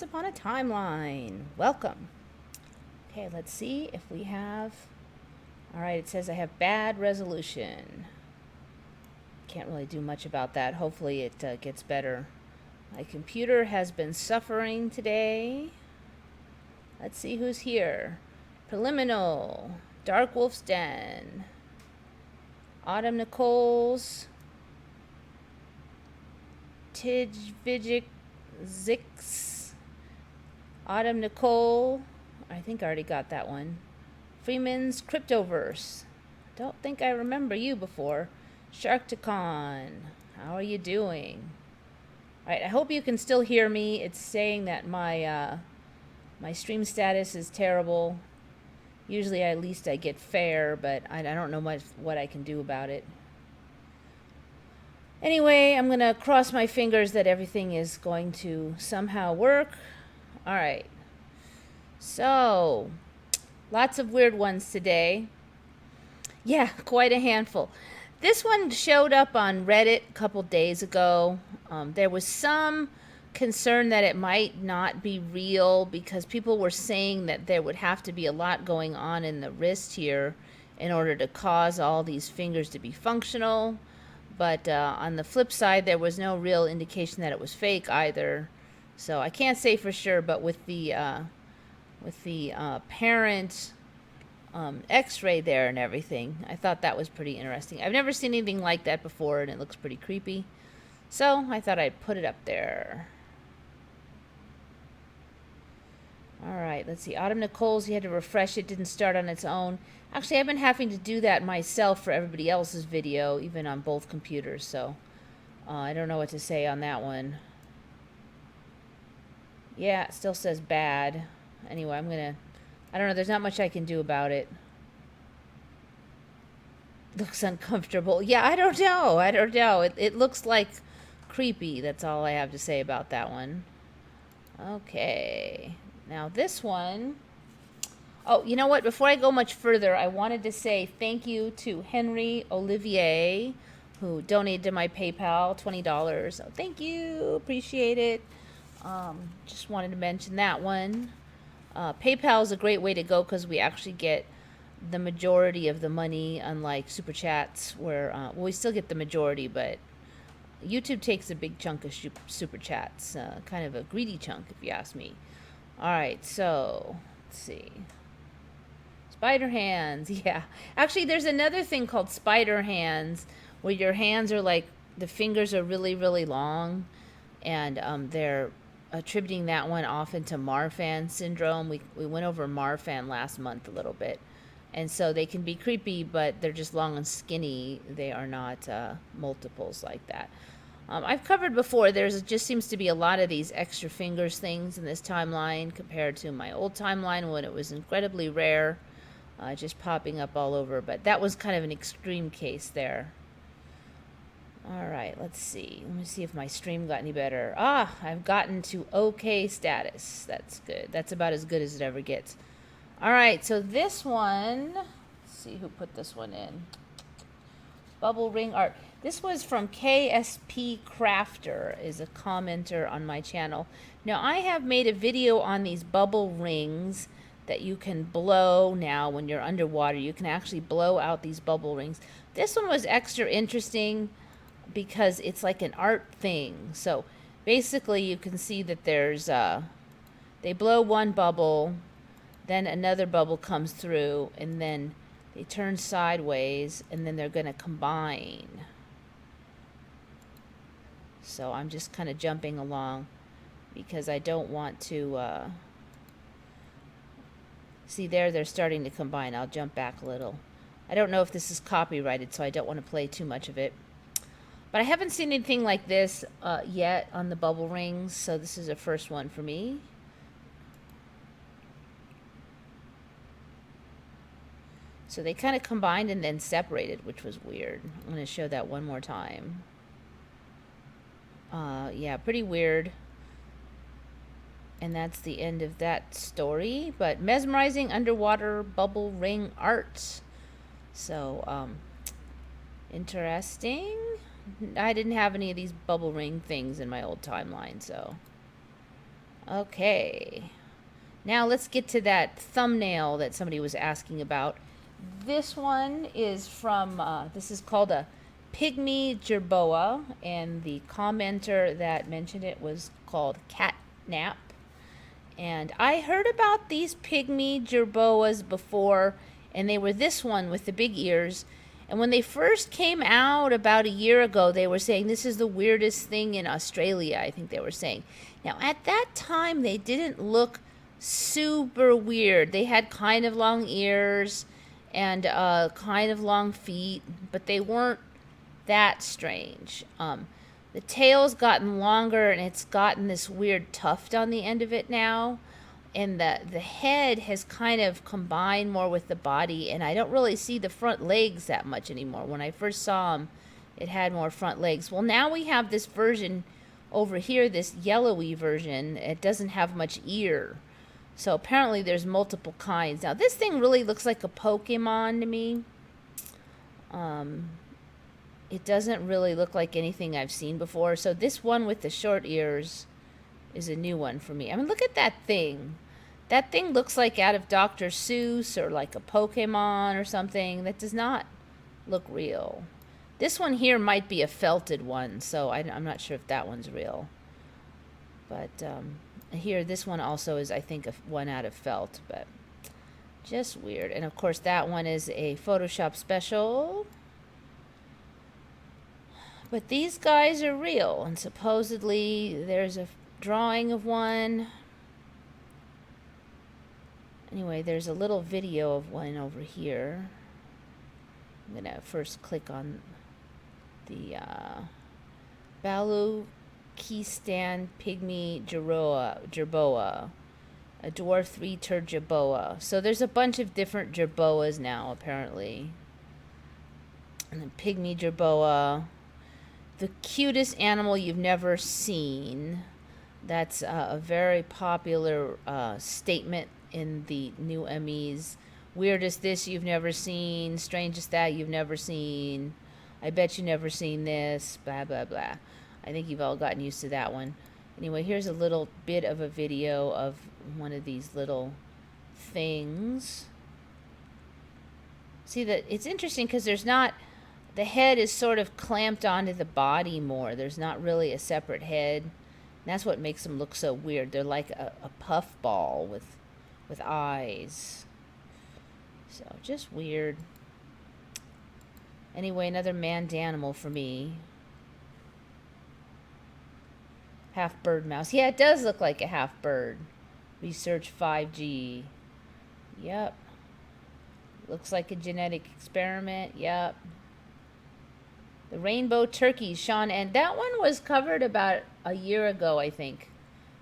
Upon a timeline. Welcome. Okay, let's see if we have. All right, it says I have bad resolution. Can't really do much about that. Hopefully it gets better. My computer has been suffering today. Let's see who's here. Preliminal, Dark Wolf's Den, Autumn Nicole's, Tidvijik Zix, Autumn Nicole, I think I already got that one. Freeman's Cryptoverse. Don't think I remember you before. Sharkticon. How are you doing? Alright, I hope you can still hear me. It's saying that my stream status is terrible. Usually at least I get fair, but I don't know much what I can do about it. Anyway, I'm going to cross my fingers that everything is going to somehow work. All right. So, lots of weird ones today. Yeah, quite a handful. This one showed up on Reddit a couple days ago. There was some concern that it might not be real because people were saying that there would have to be a lot going on in the wrist here in order to cause all these fingers to be functional. But on the flip side, there was no real indication that it was fake either. So I can't say for sure, but with the parent x-ray there and everything, I thought that was pretty interesting. I've never seen anything like that before, and it looks pretty creepy. So I thought I'd put it up there. All right, let's see. Autumn Nicole's, you had to refresh it, didn't start on its own. Actually, I've been having to do that myself for everybody else's video, even on both computers, so I don't know what to say on that one. Yeah, it still says bad. Anyway, I don't know, there's not much I can do about it. Looks uncomfortable. Yeah, I don't know. It looks like creepy. That's all I have to say about that one. Okay. Now this one. Oh, you know what? Before I go much further, I wanted to say thank you to Henry Olivier, who donated to my PayPal $20. So thank you. Appreciate it. Just wanted to mention that one. PayPal is a great way to go because we actually get the majority of the money, unlike Super Chats, where well, we still get the majority, but YouTube takes a big chunk of Super Chats. Kind of a greedy chunk, if you ask me. All right, so let's see. Spider hands, yeah. Actually, there's another thing called spider hands, where your hands are like, the fingers are really, really long, and they're attributing that one often to Marfan syndrome. We went over Marfan last month a little bit. And so they can be creepy, but they're just long and skinny. They are not multiples like that. I've covered before, just seems to be a lot of these extra fingers things in this timeline compared to my old timeline when it was incredibly rare, just popping up all over. But that was kind of an extreme case there. All right, let's see. Let me see if my stream got any better. I've gotten to okay status. That's good. That's about as good as it ever gets. All right, so this one, let's see who put this one in. Bubble ring art. This was from KSP Crafter, is a commenter on my channel. Now, I have made a video on these bubble rings that you can blow now when you're underwater. You can actually blow out these bubble rings. This one was extra interesting because it's like an art thing. So basically you can see that there's they blow one bubble, then another bubble comes through, and then they turn sideways, and then they're going to combine. So I'm just kind of jumping along because I don't want to see there, they're starting to combine. I'll jump back a little. I don't know if this is copyrighted, so I don't want to play too much of it. But I haven't seen anything like this yet on the bubble rings, so this is a first one for me. So they kind of combined and then separated, which was weird. I'm going to show that one more time. Yeah, pretty weird. And that's the end of that story. But mesmerizing underwater bubble ring art. So, interesting. I didn't have any of these bubble ring things in my old timeline, so Okay. Now let's get to that thumbnail that somebody was asking about. This one is from, this is called a pygmy gerboa, and the commenter that mentioned it was called Catnap. And I heard about these pygmy gerboas before, and they were this one with the big ears. And when they first came out about a year ago, they were saying this is the weirdest thing in Australia, I think they were saying. Now, at that time, they didn't look super weird. They had kind of long ears and kind of long feet, but they weren't that strange. The tail's gotten longer, and it's gotten this weird tuft on the end of it now. And the head has kind of combined more with the body, and I don't really see the front legs that much anymore. When I first saw them, it had more front legs. Well, now we have this version over here, this yellowy version. It doesn't have much ear. So apparently there's multiple kinds. Now, this thing really looks like a Pokemon to me. It doesn't really look like anything I've seen before. So this one with the short ears is a new one for me. I mean, look at that thing. That thing looks like out of Dr. Seuss or like a Pokemon or something. That does not look real. This one here might be a felted one, so I'm not sure if that one's real. But here, this one also is, I think, one out of felt, but just weird. And of course, that one is a Photoshop special. But these guys are real, and supposedly there's a drawing of one. Anyway, there's a little video of one over here. I'm going to first click on the Baluchistan pygmy gerboa, a dwarf three-tiered gerboa. So there's a bunch of different gerboas now, apparently. And the pygmy gerboa, the cutest animal you've never seen. That's a very popular statement in the new MEs. Weirdest this you've never seen. Strangest that you've never seen. I bet you never seen this. Blah, blah, blah. I think you've all gotten used to that one. Anyway, here's a little bit of a video of one of these little things. See, that it's interesting because there's not... The head is sort of clamped onto the body more. There's not really a separate head. And that's what makes them look so weird. They're like a puff ball with eyes. So, just weird. Anyway, another manned animal for me. Half bird mouse. Yeah, it does look like a half bird. Research 5G. Yep. Looks like a genetic experiment. Yep. The rainbow turkey, Sean, and that one was covered about a year ago, I think.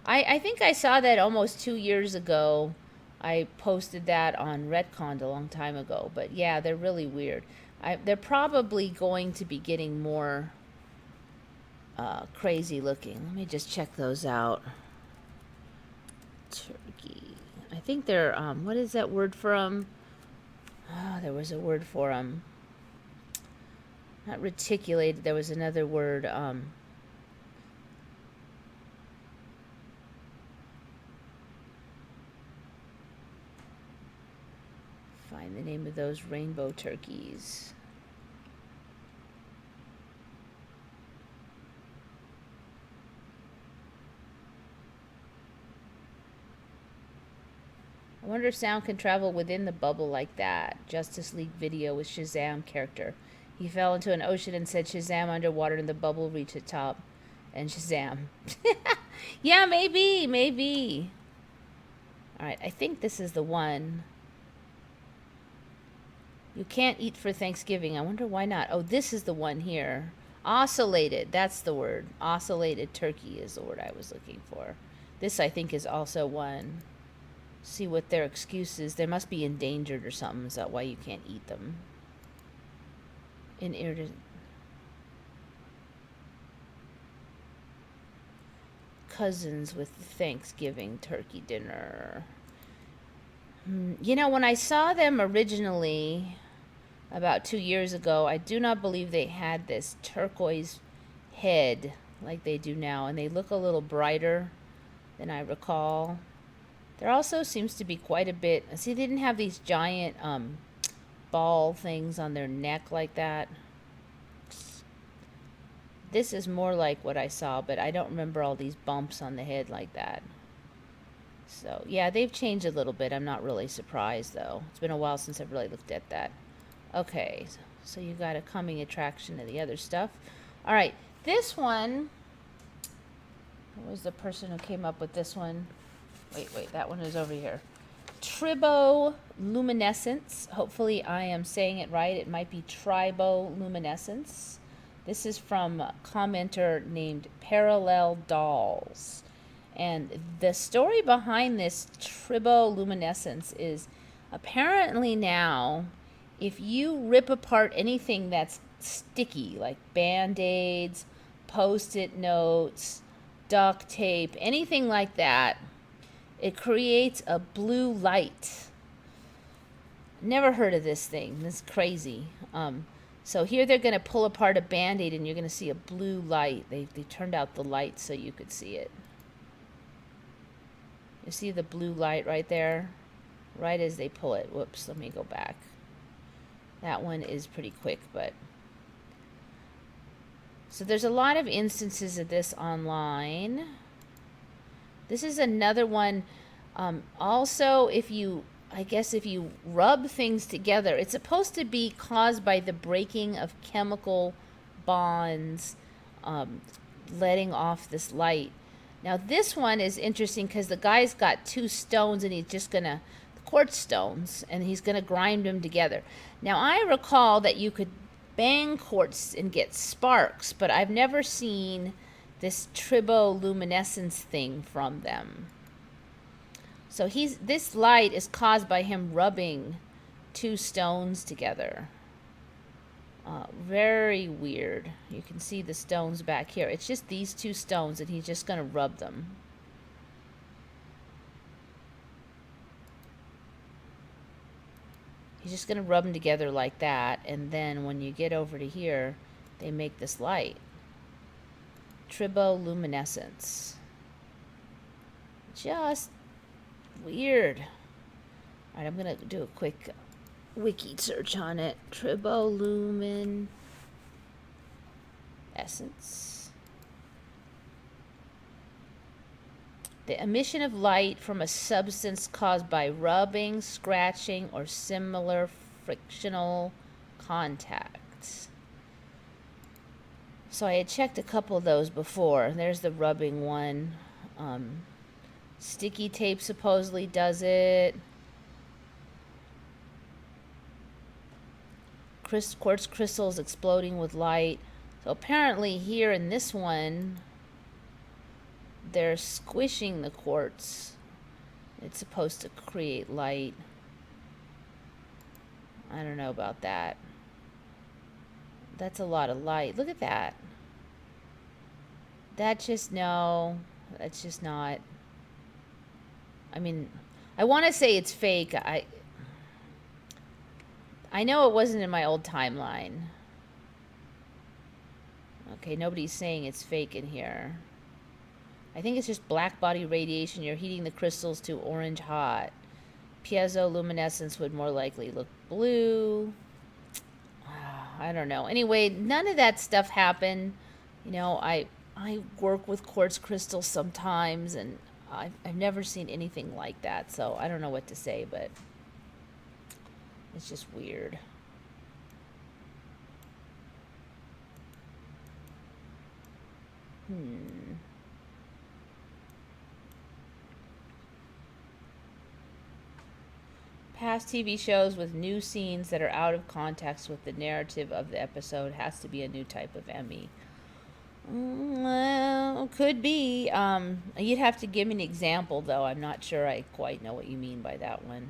I think I saw that almost 2 years ago. I posted that on Retcon a long time ago. But yeah, they're really weird. They're probably going to be getting more crazy looking. Let me just check those out. Turkey. I think they're, what is that word for them? Oh, there was a word for them. Not reticulated, there was another word. Find the name of those rainbow turkeys. I wonder if sound can travel within the bubble like that. Justice League video with Shazam character. He fell into an ocean and said Shazam underwater and the bubble reached the top. And Shazam. Yeah, maybe. Alright, I think this is the one. You can't eat for Thanksgiving. I wonder why not. Oh, this is the one here. Ocellated. That's the word. Ocellated turkey is the word I was looking for. This, I think, is also one. See what their excuse is. They must be endangered or something. Is that why you can't eat them? Cousins with Thanksgiving turkey dinner. You know, when I saw them originally about 2 years ago, I do not believe they had this turquoise head like they do now, and they look a little brighter. than I recall. There also seems to be quite a bit. See, they didn't have these giant ball things on their neck like that. This is more like what I saw, but I don't remember all these bumps on the head like that. So, yeah, they've changed a little bit. I'm not really surprised, though. It's been a while since I've really looked at that. Okay, so you got a coming attraction to the other stuff. All right, this one, what was the person who came up with this one? Wait, that one is over here. Triboluminescence. Hopefully I am saying it right. It might be triboluminescence. This is from a commenter named Parallel Dolls. And the story behind this triboluminescence is apparently now, if you rip apart anything that's sticky, like Band-Aids, Post-it notes, duct tape, anything like that, it creates a blue light. Never heard of this thing. This is crazy. So here they're going to pull apart a Band-Aid and you're going to see a blue light. They turned out the light so you could see it. You see the blue light right there? Right as they pull it. Whoops, let me go back. That one is pretty quick, but... So there's a lot of instances of this online. This is another one. Also, if you rub things together, it's supposed to be caused by the breaking of chemical bonds, letting off this light. Now, this one is interesting because the guy's got two stones and he's just going to, quartz stones, and he's going to grind them together. Now, I recall that you could bang quartz and get sparks, but I've never seen this triboluminescence thing from them. So this light is caused by him rubbing two stones together. Very weird. You can see the stones back here. It's just these two stones, and he's just going to rub them. He's just going to rub them together like that, and then when you get over to here, they make this light. Triboluminescence. Just weird. All right, I'm going to do a quick wiki search on it. Triboluminescence. The emission of light from a substance caused by rubbing, scratching, or similar frictional contact. So I had checked a couple of those before. There's the rubbing one. Sticky tape supposedly does it. Quartz crystals exploding with light. So apparently here in this one, they're squishing the quartz. It's supposed to create light. I don't know about that. That's a lot of light. Look at that. That's just not. I mean, I want to say it's fake. I know it wasn't in my old timeline. Okay, nobody's saying it's fake in here. I think it's just black body radiation. You're heating the crystals to orange hot. Piezoluminescence would more likely look blue. I don't know. Anyway, none of that stuff happened. You know, I work with quartz crystals sometimes, and I've never seen anything like that. So I don't know what to say, but it's just weird. Past TV shows with new scenes that are out of context with the narrative of the episode has to be a new type of ME. Well, could be. You'd have to give me an example, though. I'm not sure I quite know what you mean by that one.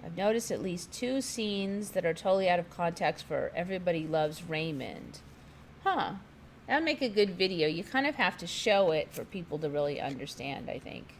I've noticed at least two scenes that are totally out of context for Everybody Loves Raymond. Huh. That'd make a good video. You kind of have to show it for people to really understand, I think.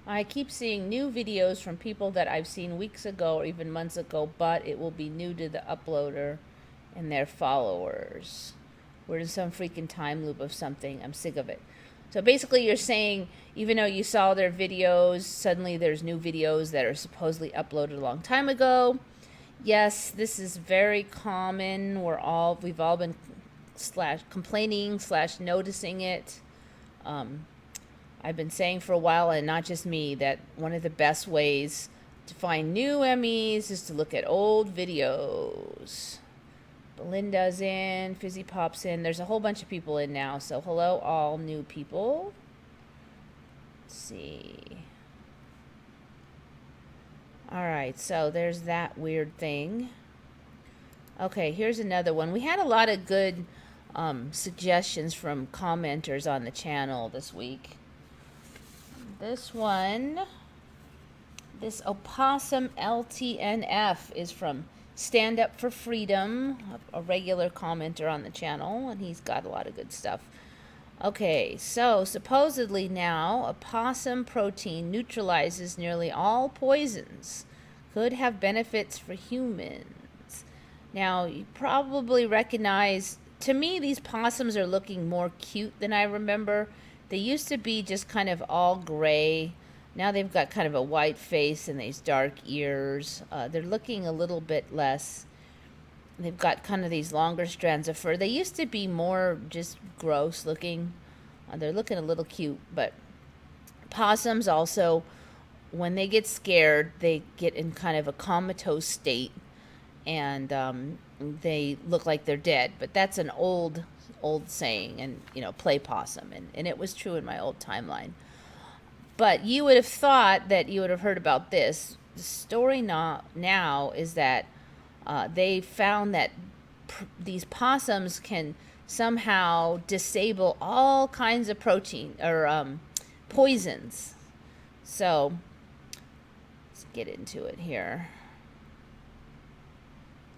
I keep seeing new videos from people that I've seen weeks ago or even months ago, but it will be new to the uploader and their followers. We're in some freaking time loop of something. I'm sick of it. So basically you're saying, even though you saw their videos, suddenly there's new videos that are supposedly uploaded a long time ago. Yes, this is very common. We've all been complaining / noticing it. I've been saying for a while, and not just me, that one of the best ways to find new MEs is to look at old videos. Belinda's in, Fizzy Pop's in. There's a whole bunch of people in now, so hello all new people. Let's see. Alright, so there's that weird thing. Okay, here's another one. We had a lot of good suggestions from commenters on the channel this week. This one, this opposum LTNF is from Stand Up for Freedom, a regular commenter on the channel, and he's got a lot of good stuff. Okay, so supposedly now, opossum protein neutralizes nearly all poisons. Could have benefits for humans. Now, you probably recognize, to me, these possums are looking more cute than I remember. They used to be just kind of all gray. Now they've got kind of a white face and these dark ears. They're looking a little bit less. They've got kind of these longer strands of fur. They used to be more just gross looking. They're looking a little cute, but possums also, when they get scared, they get in kind of a comatose state, and they look like they're dead. But that's an old saying, and play possum, and it was true in my old timeline. But you would have thought that you would have heard about this. The story now is that they found that these possums can somehow disable all kinds of protein or poisons. So let's get into it here.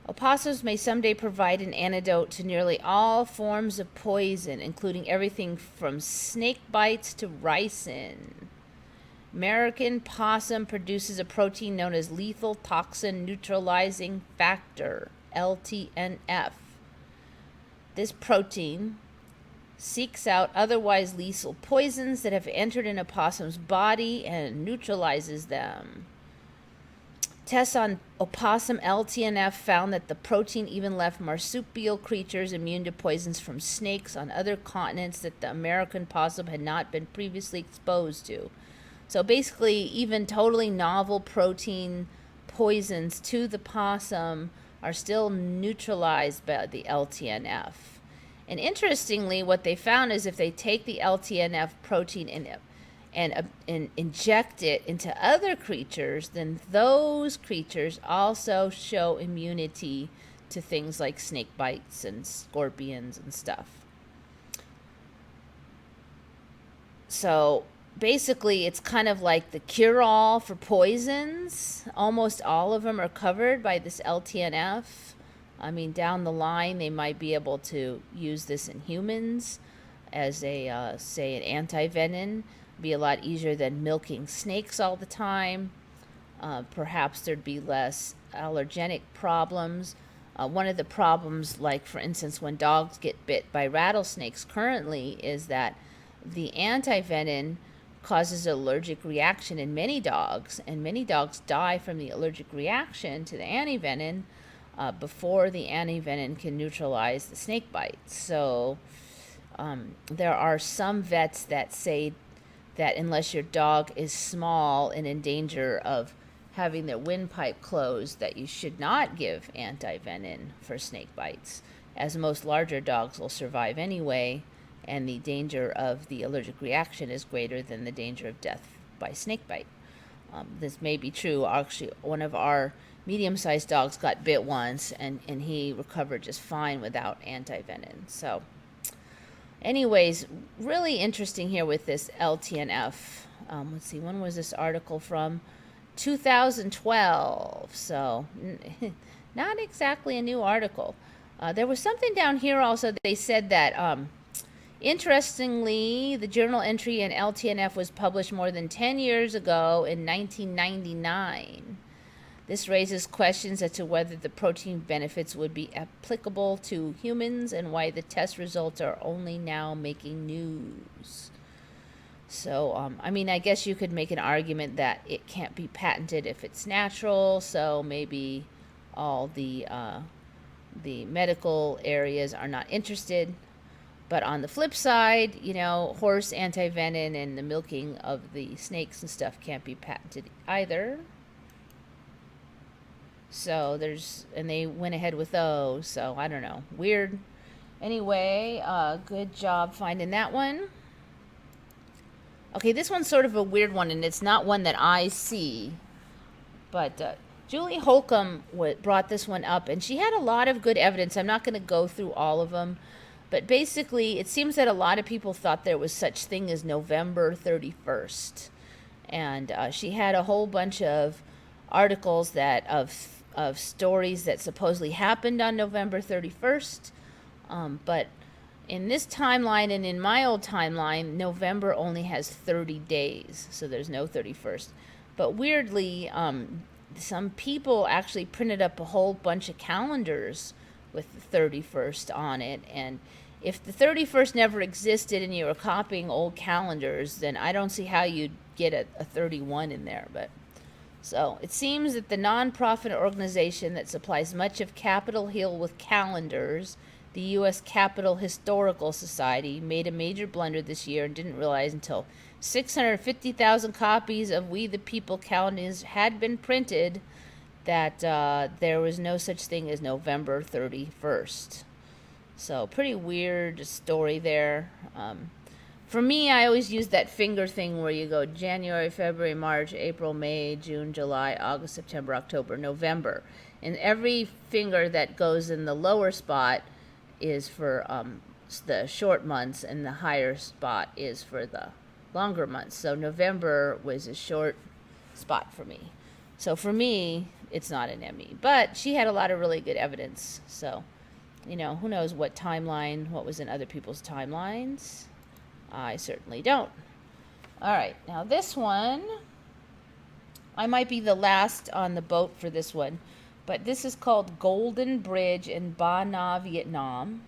Opossums may someday provide an antidote to nearly all forms of poison, including everything from snake bites to ricin. American possum produces a protein known as lethal toxin neutralizing factor, LTNF. This protein seeks out otherwise lethal poisons that have entered an opossum's body and neutralizes them. Tests on opossum LTNF found that the protein even left marsupial creatures immune to poisons from snakes on other continents that the American possum had not been previously exposed to. So basically, even totally novel protein poisons to the possum are still neutralized by the LTNF. And interestingly, what they found is if they take the LTNF protein and inject it into other creatures, then those creatures also show immunity to things like snake bites and scorpions and stuff. So basically, it's kind of like the cure-all for poisons. Almost all of them are covered by this LTNF. I mean, down the line, they might be able to use this in humans as a, say, an anti-venom. Be a lot easier than milking snakes all the time. Perhaps there'd be less allergenic problems. One of the problems, like for instance, when dogs get bit by rattlesnakes currently, is that the anti-venom causes an allergic reaction in many dogs, and many dogs die from the allergic reaction to the anti-venom before the anti-venom can neutralize the snake bites. So there are some vets that say that unless your dog is small and in danger of having their windpipe closed, that you should not give anti-venom for snake bites, as most larger dogs will survive anyway, and the danger of the allergic reaction is greater than the danger of death by snake bite. This may be true. Actually, one of our medium-sized dogs got bit once, and he recovered just fine without anti-venom. So anyways, really interesting here with this LTNF. Let's see, when was this article from? 2012. So not exactly a new article. There was something down here also. They said that, interestingly, the journal entry in LTNF was published more than 10 years ago in 1999. This raises questions as to whether the protein benefits would be applicable to humans and why the test results are only now making news. So, I mean, I guess you could make an argument that it can't be patented if it's natural, so maybe all the medical areas are not interested. But on the flip side, you know, horse anti-venom and the milking of the snakes and stuff can't be patented either. So and they went ahead with those, so I don't know. Weird. Anyway, good job finding that one. Okay, this one's sort of a weird one, and it's not one that I see. But Julie Holcomb brought this one up, and she had a lot of good evidence. I'm not going to go through all of them. But basically, it seems that a lot of people thought there was such thing as November 31st. And she had a whole bunch of articles that of stories that supposedly happened on November 31st. But in this timeline and in my old timeline, November only has 30 days. So there's no 31st. But weirdly, some people actually printed up a whole bunch of calendars with the 31st on it. And if the 31st never existed and you were copying old calendars, then I don't see how you'd get a 31 in there. But so it seems that the nonprofit organization that supplies much of Capitol Hill with calendars, the U.S. Capitol Historical Society, made a major blunder this year and didn't realize until 650,000 copies of We the People calendars had been printed that there was no such thing as November 31st. So pretty weird story there. For me, I always use that finger thing where you go January, February, March, April, May, June, July, August, September, October, November. And every finger that goes in the lower spot is for the short months, and the higher spot is for the longer months. So November was a short spot for me. So for me, it's not an ME. But she had a lot of really good evidence. So, you know, who knows what timeline, what was in other people's timelines? I certainly don't. All right, now this one, I might be the last on the boat for this one, but this is called Golden Bridge in Ba Na, Vietnam,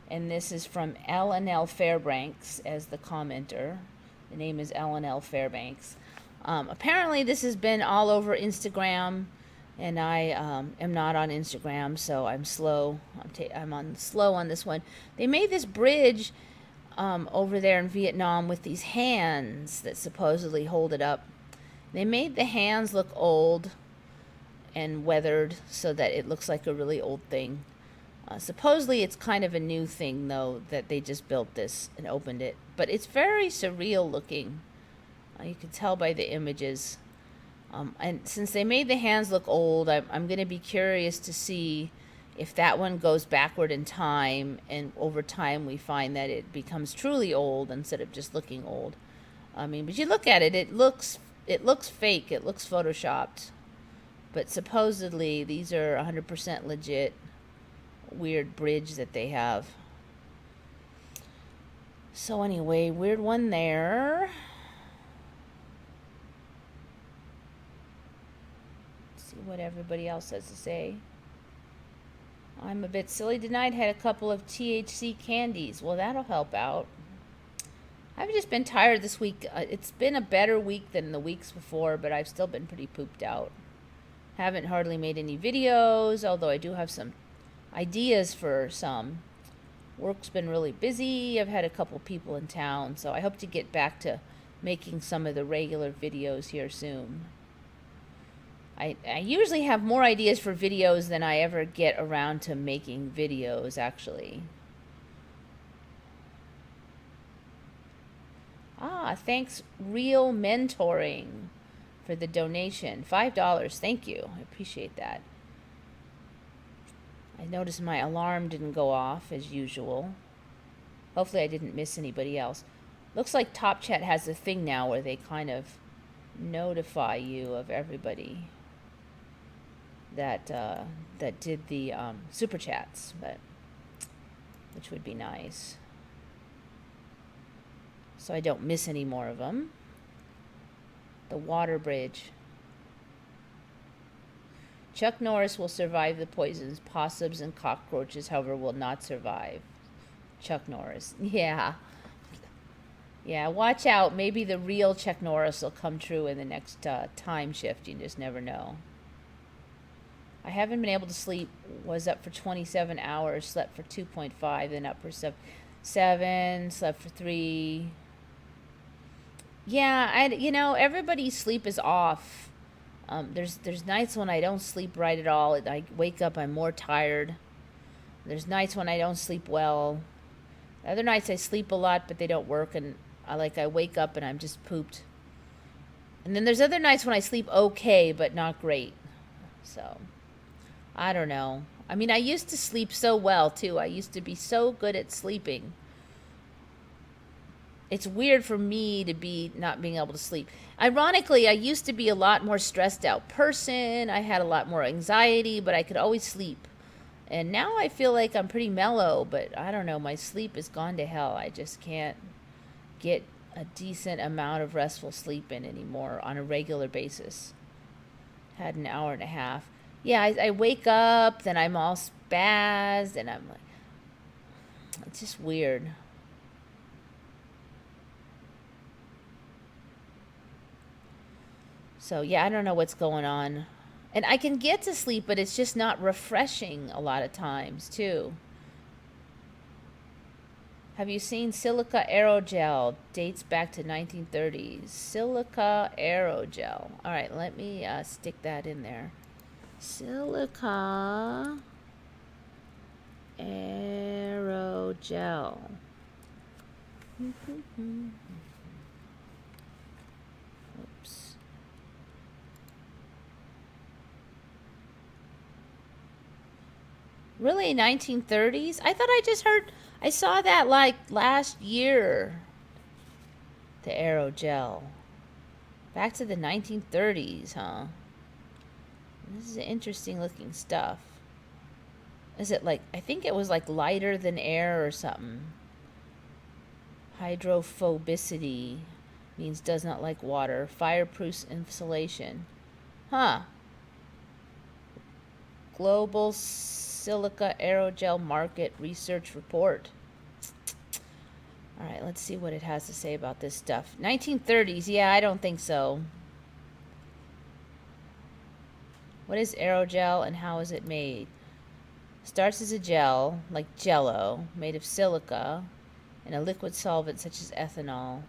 and this is from L&L Fairbanks as the commenter. The name is L&L Fairbanks. Apparently this has been all over Instagram, and I am not on Instagram, so I'm slow. I'm slow on this one. They made this bridge over there in Vietnam with these hands that supposedly hold it up. They made the hands look old and weathered so that it looks like a really old thing. Supposedly it's kind of a new thing, though, that they just built this and opened it. But it's very surreal looking. You can tell by the images. And since they made the hands look old, I'm going to be curious to see if that one goes backward in time, and over time we find that it becomes truly old instead of just looking old. I mean, but you look at it, it looks fake, it looks photoshopped. But supposedly these are 100% legit weird bridge that they have. So anyway, weird one there. Let's see what everybody else has to say. I'm a bit silly tonight. Had a couple of THC candies. Well, that'll help out. I've just been tired this week. It's been a better week than the weeks before, but I've still been pretty pooped out. Haven't hardly made any videos, although I do have some ideas for some. Work's been really busy. I've had a couple people in town, so I hope to get back to making some of the regular videos here soon. I usually have more ideas for videos than I ever get around to making videos, actually. Thanks, Real Mentoring, for for the donation. $5. Thank you. I appreciate that. I noticed my alarm didn't go off as usual. Hopefully I didn't miss anybody else. Looks like Top Chat has a thing now where they kind of notify you of everybody that that did the super chats, but which would be nice, so I don't miss any more of them. The water bridge. Chuck Norris will survive the poisons. Possums and cockroaches, however, will not survive. Chuck Norris. Yeah. Yeah, watch out. Maybe the real Chuck Norris will come true in the next time shift. You just never know. I haven't been able to sleep. Was up for 27 hours. Slept for 2.5. Then up for 7. Slept for 3. Yeah, you know, everybody's sleep is off. There's nights when I don't sleep right at all. I wake up, I'm more tired. There's nights when I don't sleep well. Other nights I sleep a lot, but they don't work, and I wake up and I'm just pooped. And then there's other nights when I sleep okay, but not great. So, I don't know. I mean, I used to sleep so well, too. I used to be so good at sleeping. It's weird for me to be not being able to sleep. Ironically, I used to be a lot more stressed out person. I had a lot more anxiety, but I could always sleep. And now I feel like I'm pretty mellow, but I don't know, my sleep has gone to hell. I just can't get a decent amount of restful sleep in anymore on a regular basis. Had an hour and a half. Yeah, I wake up, then I'm all spazzed, and I'm like, it's just weird. So, yeah, I don't know what's going on. And I can get to sleep, but it's just not refreshing a lot of times, too. Have you seen silica aerogel? Dates back to 1930s. Silica aerogel. All right, let me stick that in there. Silica aerogel. Oops. Really, 1930s? I thought I saw that like last year. The aerogel. Back to the 1930s, huh? This is interesting looking stuff. Is it like, I think it was like lighter than air or something. Hydrophobicity means does not like water. Fireproof insulation. Huh. Global Silica Aerogel Market Research Report. All right, let's see what it has to say about this stuff. 1930s. Yeah, I don't think so. What is aerogel and how is it made? Starts as a gel, like Jello, made of silica and a liquid solvent such as ethanol.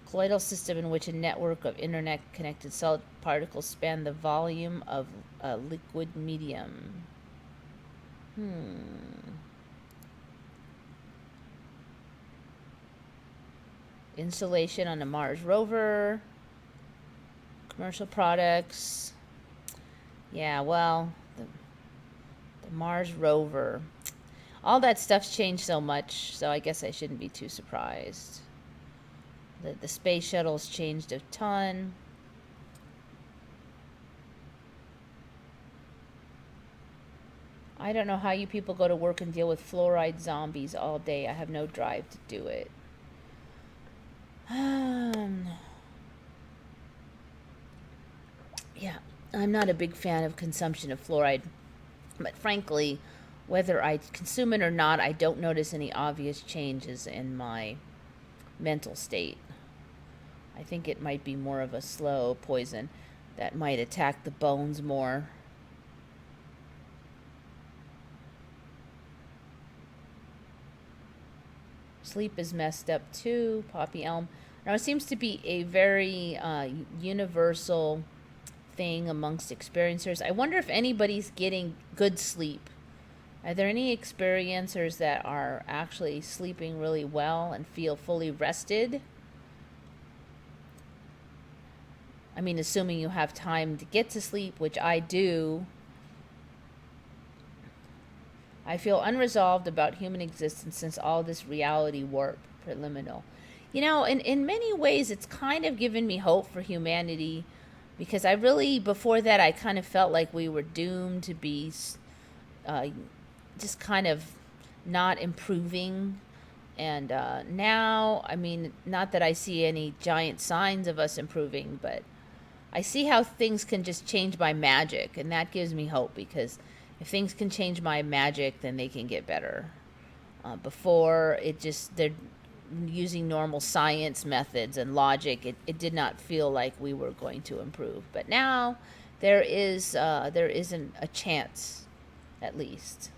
Colloidal system in which a network of internet-connected solid particles span the volume of a liquid medium. Installation on a Mars rover. Commercial products. Yeah, well, the Mars rover. All that stuff's changed so much, so I guess I shouldn't be too surprised. The space shuttle's changed a ton. I don't know how you people go to work and deal with fluoride zombies all day. I have no drive to do it. Yeah, I'm not a big fan of consumption of fluoride. But frankly, whether I consume it or not, I don't notice any obvious changes in my mental state. I think it might be more of a slow poison that might attack the bones more. Sleep is messed up too, PoppieElm. Now it seems to be a very universal thing amongst experiencers. I wonder if anybody's getting good sleep. Are there any experiencers that are actually sleeping really well and feel fully rested? I mean, assuming you have time to get to sleep, which I do. I feel unresolved about human existence since all this reality warp preliminal. You know, in many ways, it's kind of given me hope for humanity, because I really, before that, I kind of felt like we were doomed to be just kind of not improving. And now, I mean, not that I see any giant signs of us improving, but I see how things can just change by magic, and that gives me hope, because if things can change by magic, then they can get better. Before, they're using normal science methods and logic. It did not feel like we were going to improve. But now there isn't a chance, at least.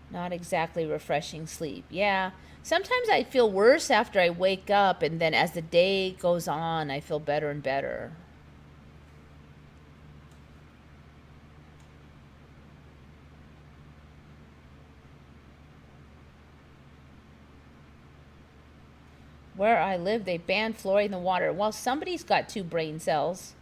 Not exactly refreshing sleep. Yeah. Sometimes I feel worse after I wake up, and then as the day goes on, I feel better and better. Where I live, they banned fluoride in the water. Well, somebody's got 2 brain cells.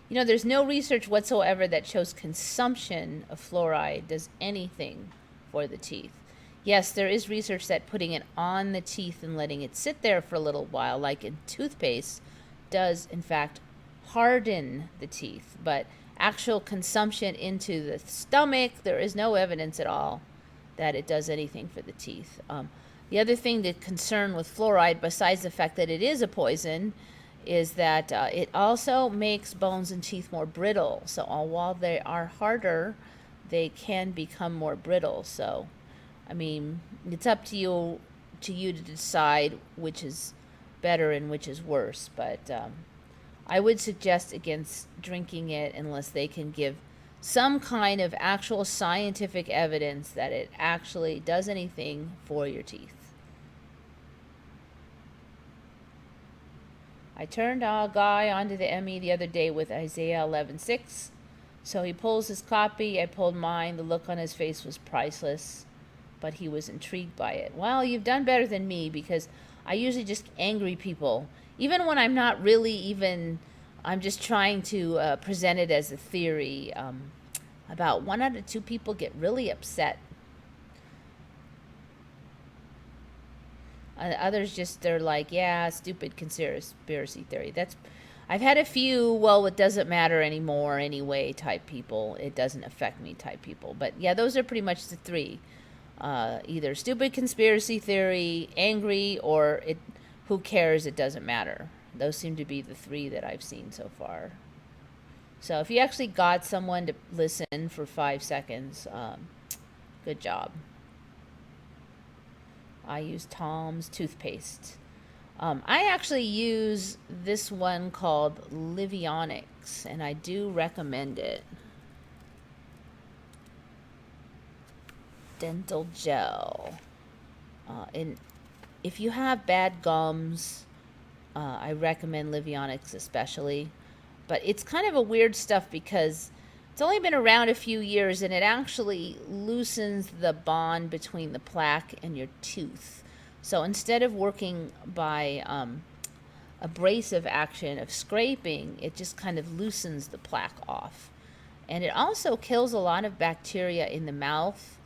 You know, there's no research whatsoever that shows consumption of fluoride does anything for the teeth. Yes, there is research that putting it on the teeth and letting it sit there for a little while, like in toothpaste, does in fact harden the teeth. But actual consumption into the stomach, there is no evidence at all that it does anything for the teeth. The other thing to concern with fluoride, besides the fact that it is a poison, is that it also makes bones and teeth more brittle. So while they are harder, they can become more brittle. So, I mean, it's up to you to decide which is better and which is worse. But I would suggest against drinking it unless they can give some kind of actual scientific evidence that it actually does anything for your teeth. I turned a guy onto the ME the other day with Isaiah 11:6. So he pulls his copy, I pulled mine. The look on his face was priceless, but he was intrigued by it. Well, you've done better than me, because I usually just angry people. Even when I'm not really even, I'm just trying to present it as a theory. About 1 out of 2 people get really upset. Others just, they're like, yeah, stupid conspiracy theory. I've had a few, well, it doesn't matter anymore anyway type people. It doesn't affect me type people. But yeah, those are pretty much the 3. Either stupid conspiracy theory, angry, or who cares, it doesn't matter. Those seem to be the 3 that I've seen so far. So if you actually got someone to listen for 5 seconds, good job. I use Tom's toothpaste. I actually use this one called Livionics, and I do recommend it. Dental gel. And if you have bad gums, I recommend Livionics especially. But it's kind of a weird stuff because it's only been around a few years, and it actually loosens the bond between the plaque and your tooth. So instead of working by abrasive action of scraping, it just kind of loosens the plaque off. And it also kills a lot of bacteria in the mouth,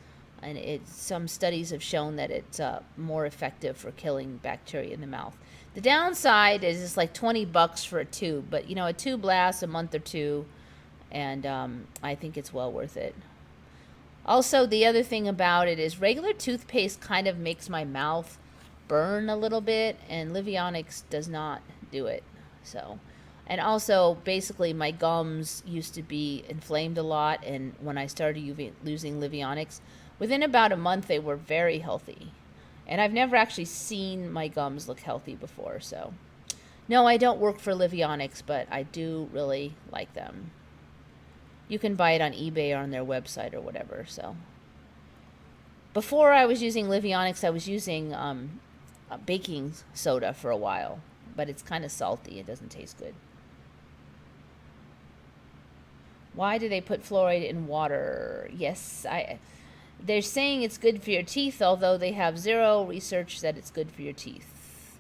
and some studies have shown that it's more effective for killing bacteria in the mouth. The downside is it's like $20 for a tube, but you know, a tube lasts a month or 2. And I think it's well worth it. Also, the other thing about it is regular toothpaste kind of makes my mouth burn a little bit, and Livionics does not do it. So, and also, basically, my gums used to be inflamed a lot, and when I started using Livionics, within about a month, they were very healthy. And I've never actually seen my gums look healthy before, so. No, I don't work for Livionics, but I do really like them. You can buy it on eBay or on their website or whatever. So before I was using Livionics, I was using baking soda for a while, but it's kind of salty. It doesn't taste good. Why do they put fluoride in water? Yes, they're saying it's good for your teeth, although they have 0 research that it's good for your teeth.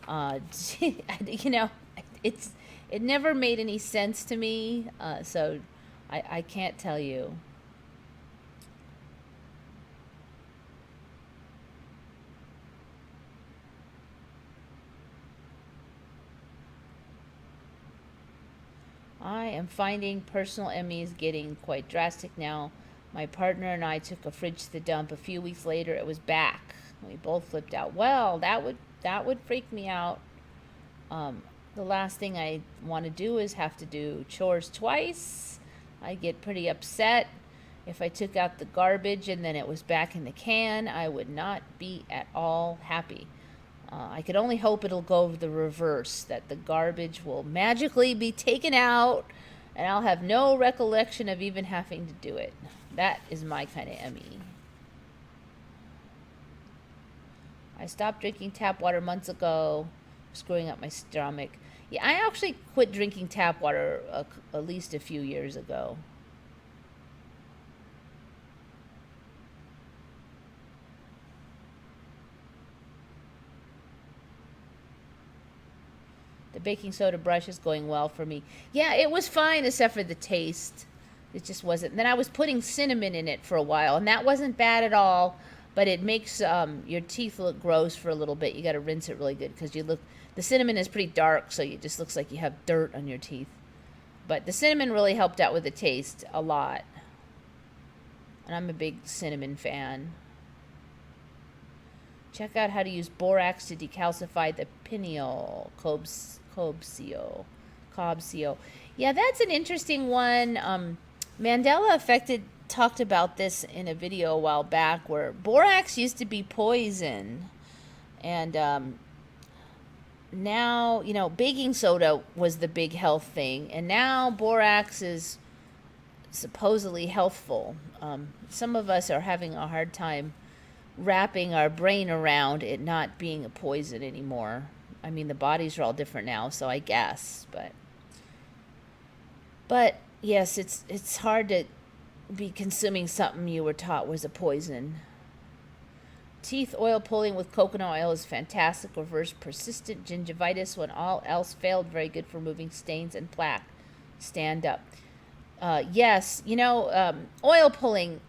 Uh, you know, it never made any sense to me, so I can't tell you. I am finding personal MEs getting quite drastic now. My partner and I took a fridge to the dump. A few weeks later, it was back. We both flipped out. Well, that would freak me out. Um, the last thing I want to do is have to do chores twice. I get pretty upset. If I took out the garbage and then it was back in the can, I would not be at all happy. I could only hope it'll go the reverse, that the garbage will magically be taken out and I'll have no recollection of even having to do it. That is my kind of ME. I stopped drinking tap water months ago, screwing up my stomach. Yeah, I actually quit drinking tap water at least a few years ago. The baking soda brush is going well for me. Yeah, it was fine except for the taste. It just wasn't. Then I was putting cinnamon in it for a while, and that wasn't bad at all. But it makes your teeth look gross for a little bit. You got to rinse it really good because the cinnamon is pretty dark, so it just looks like you have dirt on your teeth. But the cinnamon really helped out with the taste a lot. And I'm a big cinnamon fan. Check out how to use borax to decalcify the pineal cobcio. Yeah, that's an interesting one. Mandela talked about this in a video a while back where borax used to be poison. And now, baking soda was the big health thing. And now borax is supposedly healthful. Some of us are having a hard time wrapping our brain around it not being a poison anymore. I mean, the bodies are all different now, so I guess, but yes, it's hard to be consuming something you were taught was a poison. Teeth oil pulling with coconut oil is fantastic. Reverse persistent gingivitis when all else failed. Very good for removing stains and plaque. Stand up. Yes, oil pulling.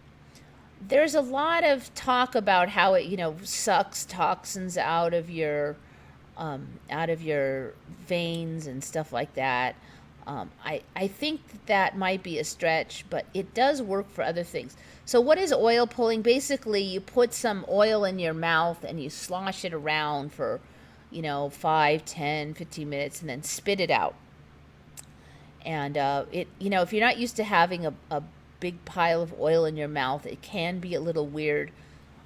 There's a lot of talk about how it, sucks toxins out of your veins and stuff like that. I think that might be a stretch, but it does work for other things. So what is oil pulling? Basically, you put some oil in your mouth and you slosh it around for, 5, 10, 15 minutes and then spit it out. And if you're not used to having a big pile of oil in your mouth, it can be a little weird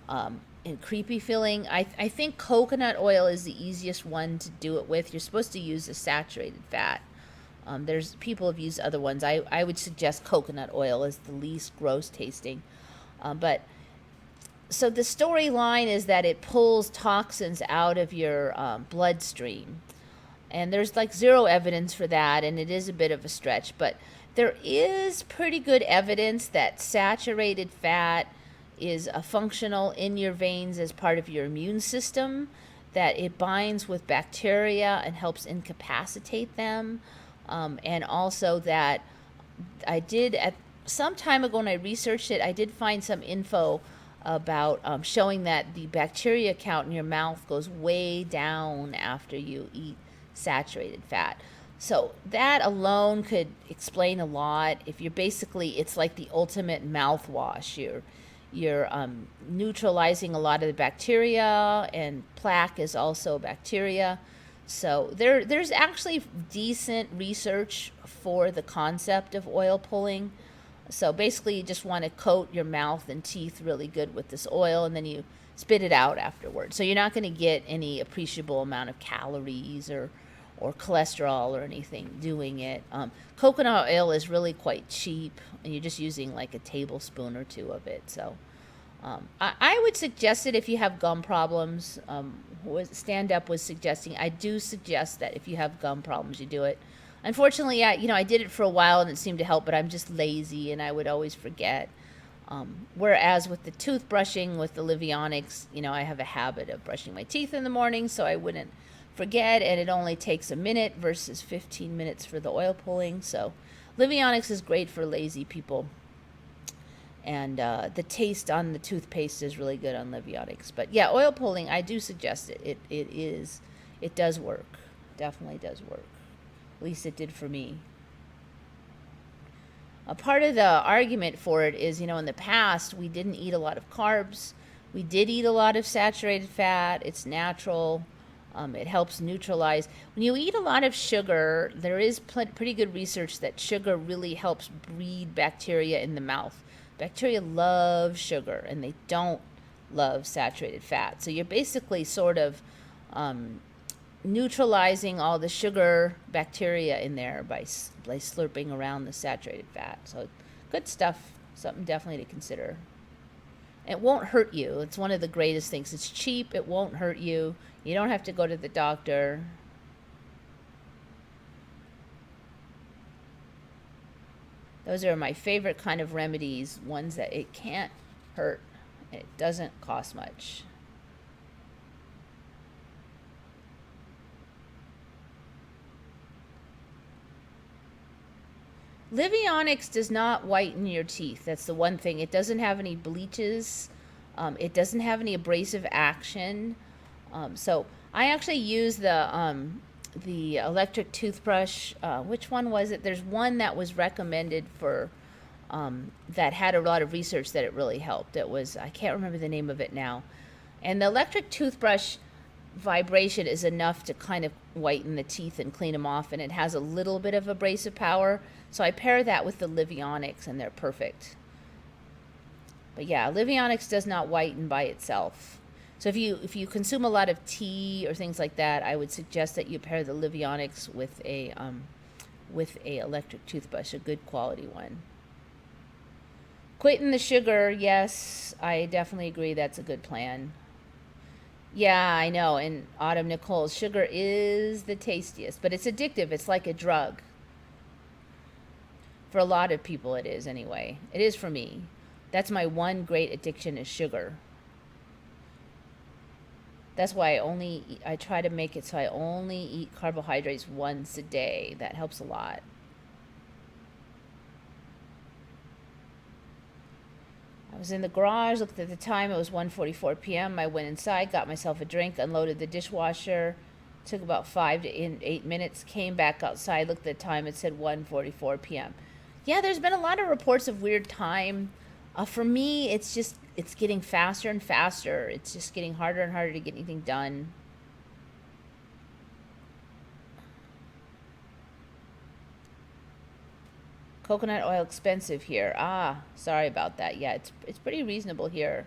and creepy feeling. I think coconut oil is the easiest one to do it with. You're supposed to use a saturated fat. There's people have used other ones. I would suggest coconut oil is the least gross tasting. But so the storyline is that it pulls toxins out of your bloodstream. And there's like zero evidence for that, and it is a bit of a stretch. But there is pretty good evidence that saturated fat is functional in your veins as part of your immune system, that it binds with bacteria and helps incapacitate them. And also that I did, at some time ago when I researched it, I did find some info about showing that the bacteria count in your mouth goes way down after you eat saturated fat. So that alone could explain a lot. If you're it's like the ultimate mouthwash. You're neutralizing a lot of the bacteria, and plaque is also bacteria. So there's actually decent research for the concept of oil pulling. So basically you just want to coat your mouth and teeth really good with this oil, and then you spit it out afterwards. So you're not going to get any appreciable amount of calories or cholesterol or anything doing it. Coconut oil is really quite cheap, and you're just using like a tablespoon or two of it. So I would suggest it if you have gum problems. Stand Up was suggesting, I do suggest that if you have gum problems, you do it. Unfortunately, I did it for a while and it seemed to help, but I'm just lazy and I would always forget. Whereas with the toothbrushing, with the Livionics, I have a habit of brushing my teeth in the morning, so I wouldn't forget, and it only takes a minute versus 15 minutes for the oil pulling. So Livionics is great for lazy people. And the taste on the toothpaste is really good on Livionics. But yeah, oil pulling, I do suggest it. It does work. Definitely does work. At least it did for me. A part of the argument for it is, in the past, we didn't eat a lot of carbs. We did eat a lot of saturated fat. It's natural. It helps neutralize. When you eat a lot of sugar, there is pretty good research that sugar really helps breed bacteria in the mouth. Bacteria love sugar, and they don't love saturated fat. So you're basically sort of neutralizing all the sugar bacteria in there by slurping around the saturated fat. So good stuff. Something definitely to consider. It won't hurt you. It's one of the greatest things. It's cheap. It won't hurt you. You don't have to go to the doctor. Those are my favorite kind of remedies, ones that it can't hurt. It doesn't cost much. Livionics does not whiten your teeth. That's the one thing. It doesn't have any bleaches. It doesn't have any abrasive action. So I actually use the electric toothbrush. Which one was it? There's one that was recommended for that had a lot of research that it really helped. It was, I can't remember the name of it now. And the electric toothbrush vibration is enough to kind of whiten the teeth and clean them off, and it has a little bit of abrasive power. So I pair that with the Livionics, and they're perfect. But yeah, Livionics does not whiten by itself. So if you consume a lot of tea or things like that, I would suggest that you pair the Livionics with a electric toothbrush, a good quality one. Quitting the sugar, yes, I definitely agree that's a good plan. Yeah, I know. And Autumn Nicole, sugar is the tastiest, but it's addictive. It's like a drug. For a lot of people it is anyway. It is for me. That's my one great addiction is sugar. That's why I try to make it so I only eat carbohydrates once a day. That helps a lot. I was in the garage, looked at the time, it was 1:44 p.m. I went inside, got myself a drink, unloaded the dishwasher. Took about 5 to 8 minutes, came back outside, looked at the time, it said 1:44 p.m. Yeah, there's been a lot of reports of weird time. For me, it's getting faster and faster. It's just getting harder and harder to get anything done. Coconut oil expensive here. Ah, sorry about that. Yeah, it's pretty reasonable here.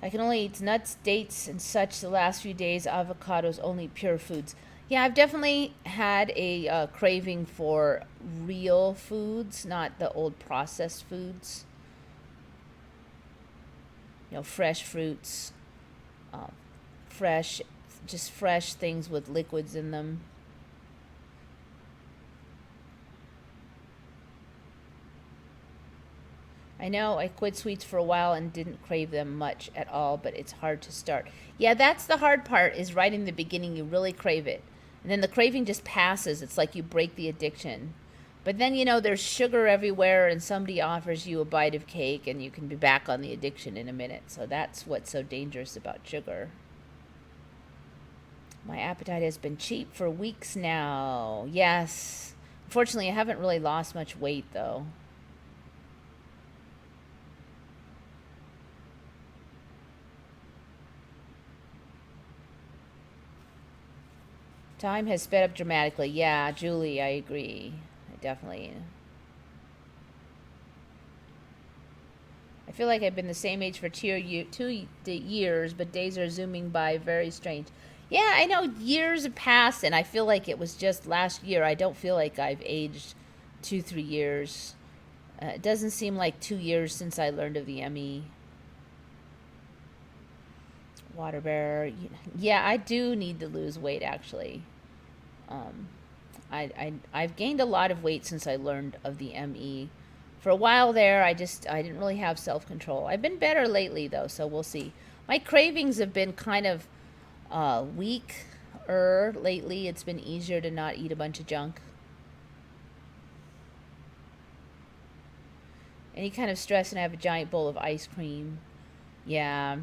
I can only eat nuts, dates, and such the last few days. Avocados, only pure foods. Yeah, I've definitely had a craving for real foods, not the old processed foods. Fresh fruits, fresh things with liquids in them. I know I quit sweets for a while and didn't crave them much at all, but it's hard to start. Yeah, that's the hard part, is right in the beginning you really crave it. And then the craving just passes. It's like you break the addiction. But then, there's sugar everywhere, and somebody offers you a bite of cake, and you can be back on the addiction in a minute. So that's what's so dangerous about sugar. My appetite has been cheap for weeks now. Yes. Unfortunately, I haven't really lost much weight, though. Time has sped up dramatically. Yeah, Julie, I agree. Definitely. I feel like I've been the same age for 2 years, but days are zooming by. Very strange. Yeah, I know years have passed, and I feel like it was just last year. I don't feel like I've aged 2-3 years. It doesn't seem like 2 years since I learned of the ME. Water bear. Yeah, I do need to lose weight, actually. I've gained a lot of weight since I learned of the ME For a while there, I didn't really have self-control. I've been better lately, though, so we'll see. My cravings have been kind of weaker lately. It's been easier to not eat a bunch of junk. Any kind of stress and I have a giant bowl of ice cream. Yeah.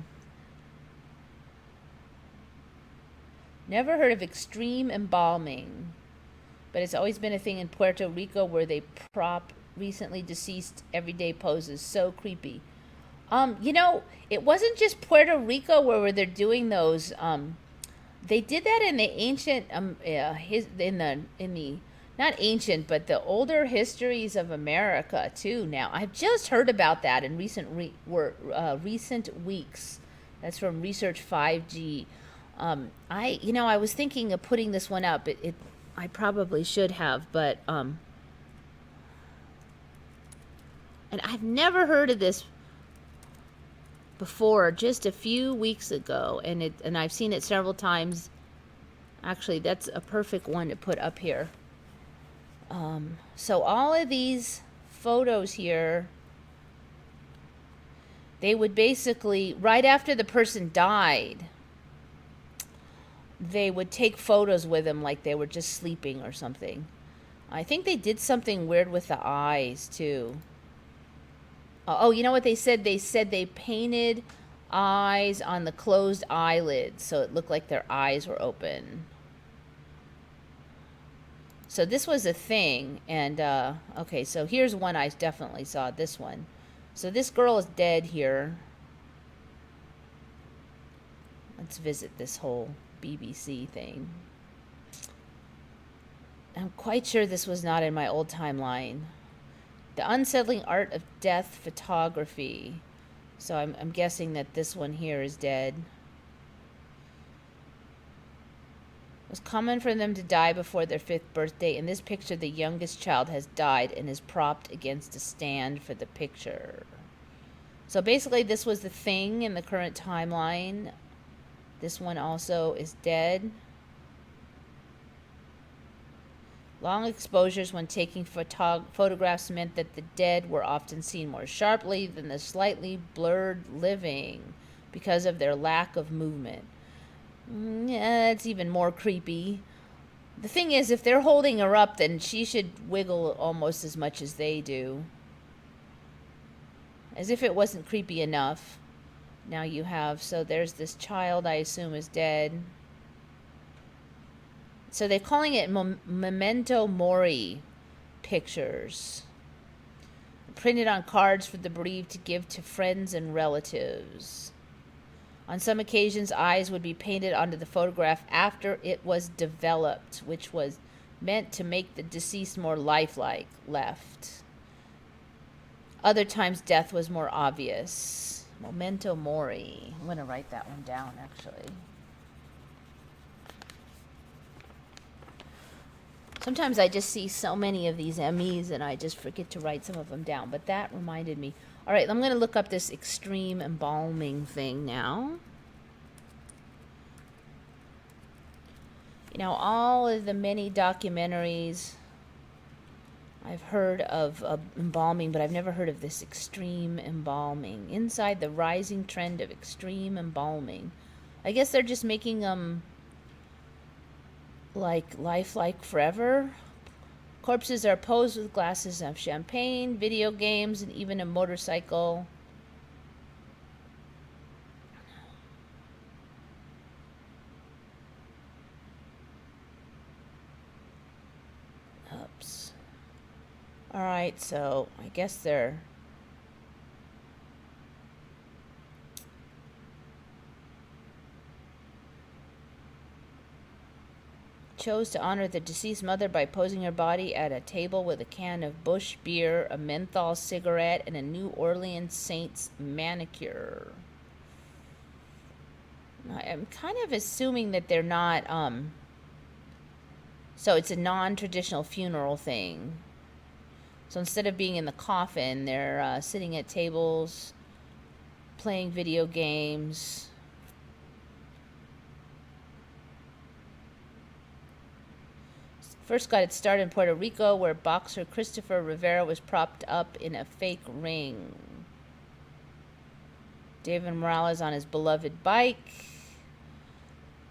Never heard of extreme embalming, but it's always been a thing in Puerto Rico where they prop recently deceased everyday poses. So creepy. You know, it wasn't just Puerto Rico where they're doing those. They did that in the ancient, in the not ancient, but the older histories of America too. Now I've just heard about that in recent weeks. That's from Research 5G. I was thinking of putting this one up. I probably should have, but and I've never heard of this before, just a few weeks ago, and I've seen it several times. Actually, that's a perfect one to put up here. So all of these photos here, they would basically, right after the person died, they would take photos with them like they were just sleeping or something. I think they did something weird with the eyes too. Oh, you know what they said? They said they painted eyes on the closed eyelids so it looked like their eyes were open. So this was a thing, and okay, so here's one I definitely saw, this one. So this girl is dead here. Let's visit this whole BBC thing. I'm quite sure this was not in my old timeline. The Unsettling Art of Death Photography. So I'm guessing that this one here is dead. It was common for them to die before their 5th birthday. In this picture, the youngest child has died and is propped against a stand for the picture. So basically, this was the thing in the current timeline. This one also is dead. Long exposures when taking photographs meant that the dead were often seen more sharply than the slightly blurred living because of their lack of movement. Yeah, it's even more creepy. The thing is, if they're holding her up, then she should wiggle almost as much as they do. As if it wasn't creepy enough. Now you have, so there's this child I assume is dead. So they're calling it memento mori pictures. Printed on cards for the bereaved to give to friends and relatives. On some occasions, eyes would be painted onto the photograph after it was developed, which was meant to make the deceased more lifelike left. Other times, death was more obvious. Memento mori. I'm going to write that one down, actually. Sometimes I just see so many of these MEs and I just forget to write some of them down. But that reminded me. All right, I'm going to look up this extreme embalming thing now. You know, all of the many documentaries I've heard of embalming, but I've never heard of this extreme embalming. Inside the rising trend of extreme embalming. I guess they're just making them like lifelike forever. Corpses are posed with glasses of champagne, video games, and even a motorcycle. Oops. All right, so I guess they're chose to honor the deceased mother by posing her body at a table with a can of Busch beer, a menthol cigarette, and a New Orleans Saints manicure. I'm kind of assuming that they're not, so it's a non-traditional funeral thing. So instead of being in the coffin, they're sitting at tables, playing video games. first got its start in Puerto Rico, where boxer Christopher Rivera was propped up in a fake ring. David Morales on his beloved bike.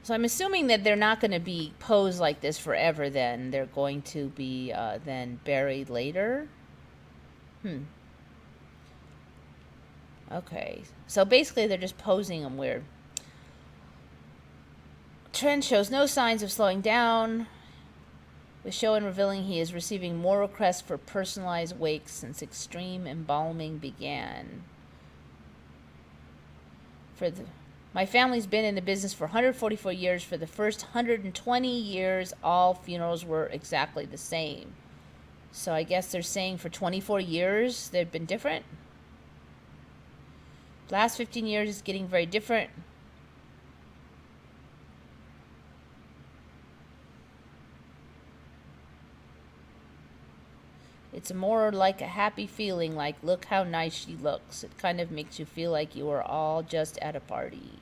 So I'm assuming that they're not going to be posed like this forever then. They're going to be then buried later. Okay. So basically they're just posing them weird. Trend shows no signs of slowing down, with Showen revealing he is receiving more requests for personalized wakes since extreme embalming began. My family's been in the business for 144 years. For the first 120 years, all funerals were exactly the same. So I guess they're saying for 24 years they've been different. Last 15 years is getting very different. It's more like a happy feeling, like, look how nice she looks. It kind of makes you feel like you are all just at a party.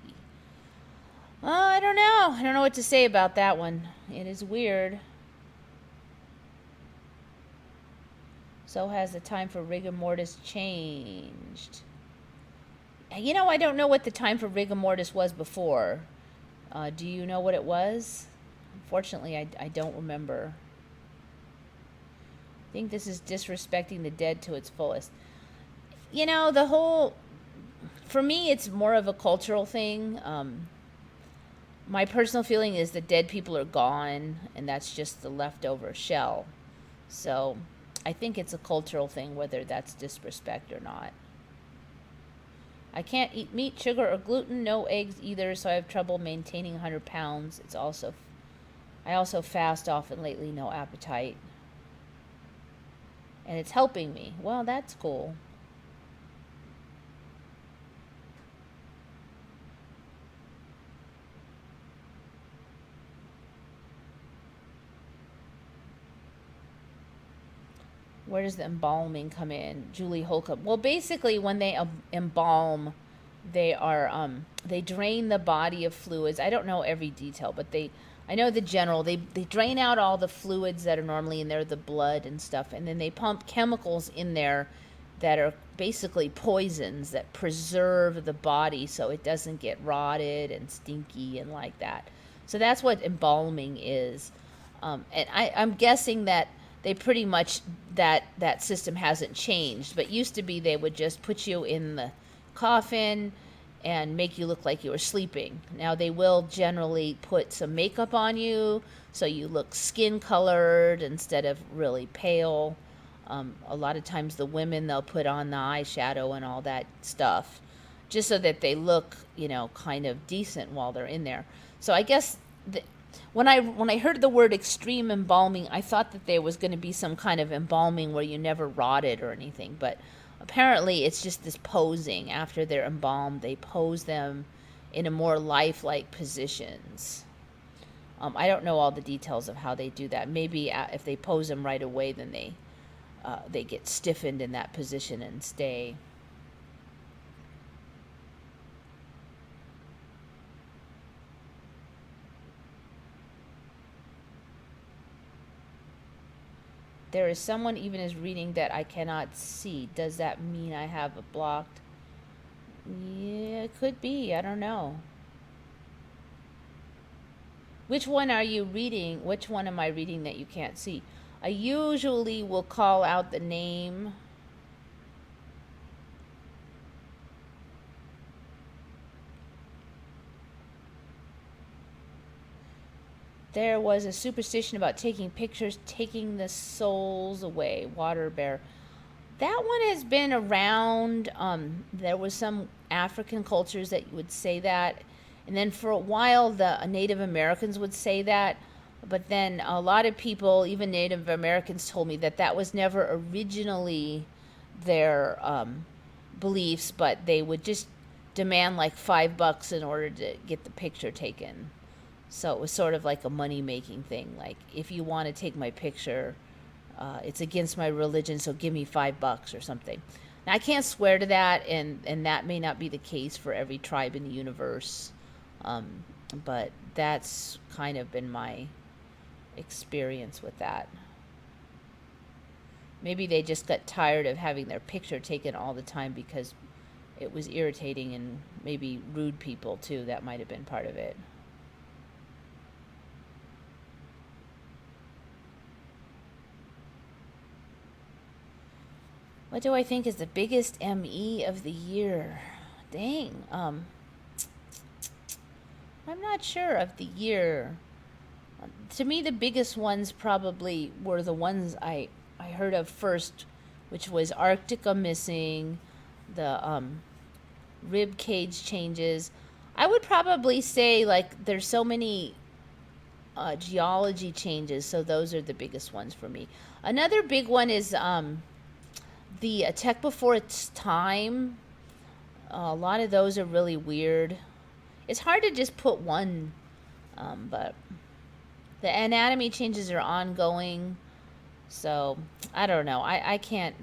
I don't know. I don't know what to say about that one. It is weird. So has the time for rigor mortis changed? You know, I don't know what the time for rigor mortis was before. Do you know what it was? Unfortunately, I don't remember. I think this is disrespecting the dead to its fullest. You know, for me, it's more of a cultural thing. My personal feeling is the dead people are gone, and that's just the leftover shell. So I think it's a cultural thing, whether that's disrespect or not. I can't eat meat, sugar, or gluten, no eggs either, so I have trouble maintaining 100 pounds. I also fast often lately, no appetite. And it's helping me. Well, that's cool. Where does the embalming come in? Julie Holcomb. Well, basically, when they embalm, they drain the body of fluids. I don't know every detail, but I know the general. They drain out all the fluids that are normally in there, the blood and stuff, and then they pump chemicals in there that are basically poisons that preserve the body so it doesn't get rotted and stinky and like that. So that's what embalming is. And I'm guessing that they pretty much, that system hasn't changed, but used to be they would just put you in the coffin and make you look like you were sleeping. Now they will generally put some makeup on you so you look skin colored instead of really pale. A lot of times the women, they'll put on the eyeshadow and all that stuff just so that they look, kind of decent while they're in there. So I guess when I heard the word extreme embalming, I thought that there was going to be some kind of embalming where you never rotted or anything, but apparently it's just this posing. After they're embalmed, they pose them in a more lifelike positions. I don't know all the details of how they do that. Maybe if they pose them right away, then they get stiffened in that position and stay. There is someone even is reading that I cannot see. Does that mean I have it blocked? Yeah, it could be. I don't know. Which one are you reading? Which one am I reading that you can't see? I usually will call out the name. There was a superstition about taking pictures, taking the souls away. Water bear. That one has been around. There was some African cultures that would say that. And then for a while, the Native Americans would say that. But then a lot of people, even Native Americans, told me that was never originally their beliefs, but they would just demand like $5 in order to get the picture taken. So it was sort of like a money-making thing. Like, if you want to take my picture, it's against my religion, so give me $5 or something. Now, I can't swear to that, and that may not be the case for every tribe in the universe. But that's kind of been my experience with that. Maybe they just got tired of having their picture taken all the time because it was irritating and maybe rude people too. That might have been part of it. What do I think is the biggest ME of the year? Dang. I'm not sure of the year. To me, the biggest ones probably were the ones I heard of first, which was Arctica missing, the rib cage changes. I would probably say, like, there's so many geology changes, so those are the biggest ones for me. Another big one is the attack before its time. A lot of those are really weird. It's hard to just put one, but the anatomy changes are ongoing, so I don't know. I can't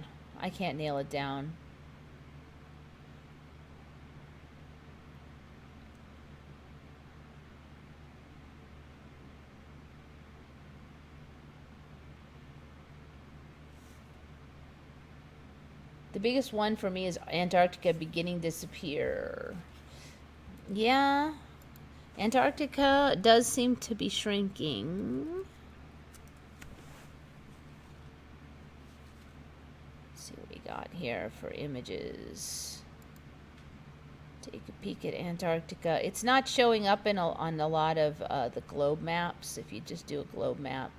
nail it down. The biggest one for me is Antarctica beginning to disappear. Yeah, Antarctica does seem to be shrinking. Let's see what we got here for images. Take a peek at Antarctica. It's not showing up on a lot of the globe maps. If you just do a globe map,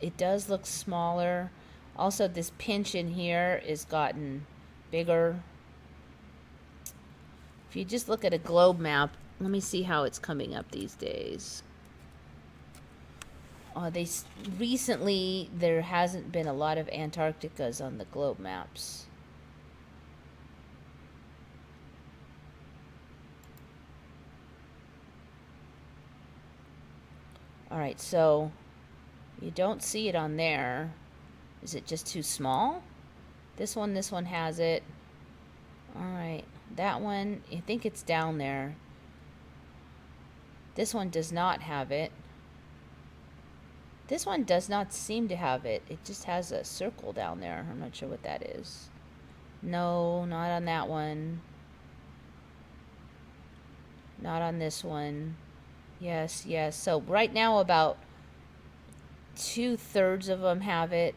it does look smaller. Also, this pinch in here is gotten bigger. If you just look at a globe map, let me see how it's coming up these days. Recently, there hasn't been a lot of Antarcticas on the globe maps. All right, so you don't see it on there. Is it just too small? This one has it. All right, that one, I think it's down there. This one does not have it. This one does not seem to have it. It just has a circle down there. I'm not sure what that is. No, not on that one. Not on this one. Yes, yes. So right now about 2/3 of them have it.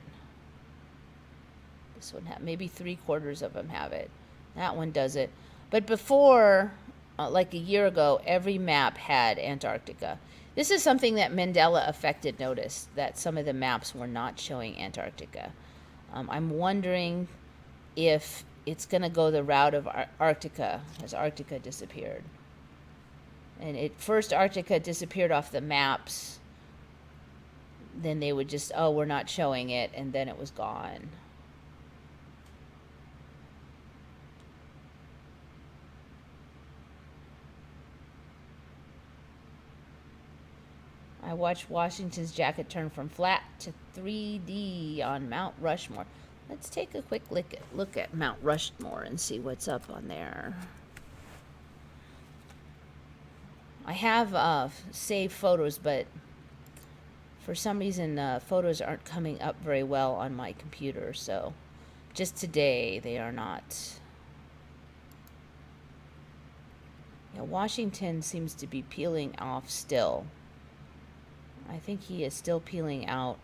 This one maybe 3/4 of them have it. That one does it. But before, like a year ago, every map had Antarctica. This is something that Mandela affected noticed, that some of the maps were not showing Antarctica. I'm wondering if it's going to go the route of Arctica, as Arctica disappeared. And first Arctica disappeared off the maps. Then they would just, oh, we're not showing it, and then it was gone. I watched Washington's jacket turn from flat to 3D on Mount Rushmore. Let's take a quick look at Mount Rushmore and see what's up on there. I have saved photos, but for some reason photos aren't coming up very well on my computer, so just today they are not. Yeah, Washington seems to be peeling off still. I think he is still peeling out.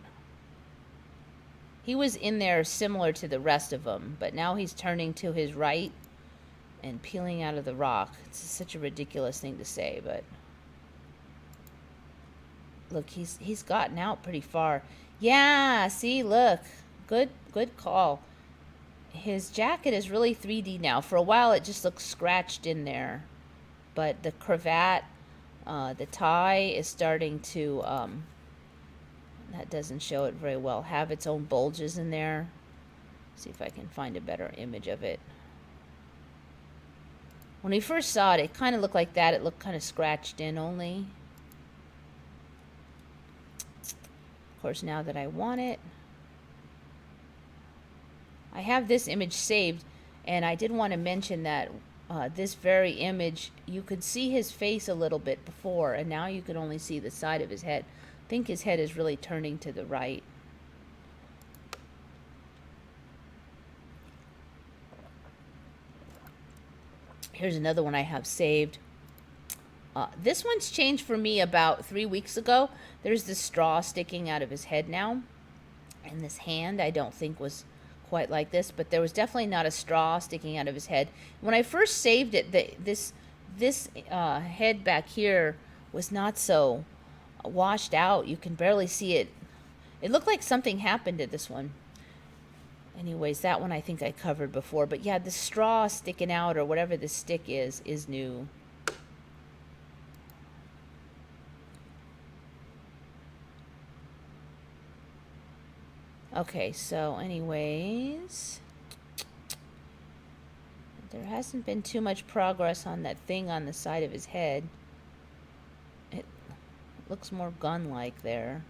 He was in there similar to the rest of them, but now he's turning to his right and peeling out of the rock. It's such a ridiculous thing to say, but look, he's gotten out pretty far. Yeah, see, look. Good call. His jacket is really 3D now. For a while it just looked scratched in there. But the cravat, the tie is starting to, that doesn't show it very well, have its own bulges in there. See if I can find a better image of it. When we first saw it, it kind of looked like that. It looked kind of scratched in only. Of course, now that I want it, I have this image saved, and I did want to mention that this very image, you could see his face a little bit before, and now you can only see the side of his head. I think his head is really turning to the right. Here's another one I have saved. This one's changed for me about 3 weeks ago. There's this straw sticking out of his head now. And this hand, I don't think was quite like this, but there was definitely not a straw sticking out of his head. When I first saved it, this head back here was not so washed out. You can barely see it. It looked like something happened to this one. Anyways, that one I think I covered before. But yeah, the straw sticking out, or whatever the stick is new. Okay, so anyways, there hasn't been too much progress on that thing on the side of his head. It looks more gun-like there.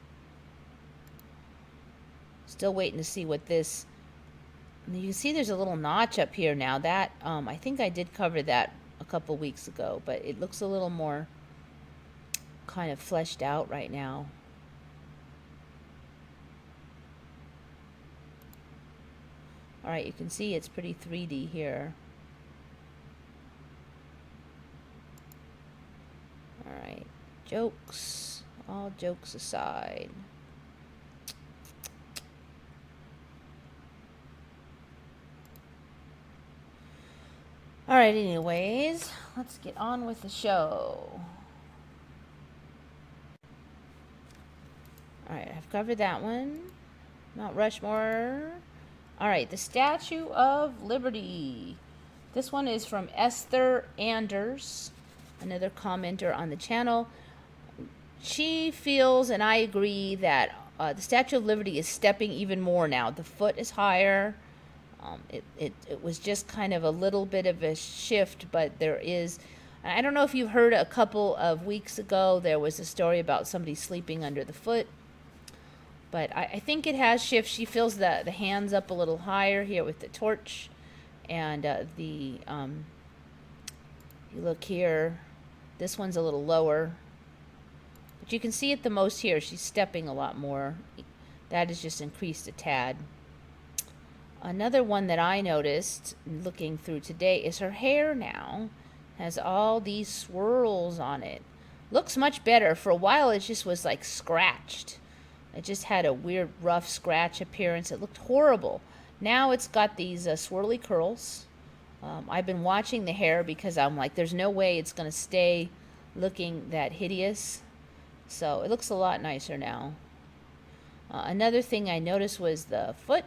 Still waiting to see what this... You can see there's a little notch up here now. That, I think I did cover that a couple weeks ago, but it looks a little more kind of fleshed out right now. Alright, you can see it's pretty 3D here. Alright, jokes. All jokes aside. Alright, anyways, let's get on with the show. Alright, I've covered that one. Mount Rushmore. Alright, the Statue of Liberty. This one is from Esther Anders, another commenter on the channel. She feels, and I agree, that the Statue of Liberty is stepping even more now. The foot is higher. It was just kind of a little bit of a shift, but there is... I don't know if you've heard a couple of weeks ago, there was a story about somebody sleeping under the foot. But I think it has shifted. She feels the hands up a little higher here with the torch. And you look here, this one's a little lower. But you can see it the most here. She's stepping a lot more. That has just increased a tad. Another one that I noticed looking through today is her hair now has all these swirls on it. Looks much better. For a while it just was like scratched. It just had a weird rough scratch appearance. It looked horrible. Now it's got these swirly curls. I've been watching the hair because I'm like, there's no way it's going to stay looking that hideous. So it looks a lot nicer now. Another thing I noticed was the foot.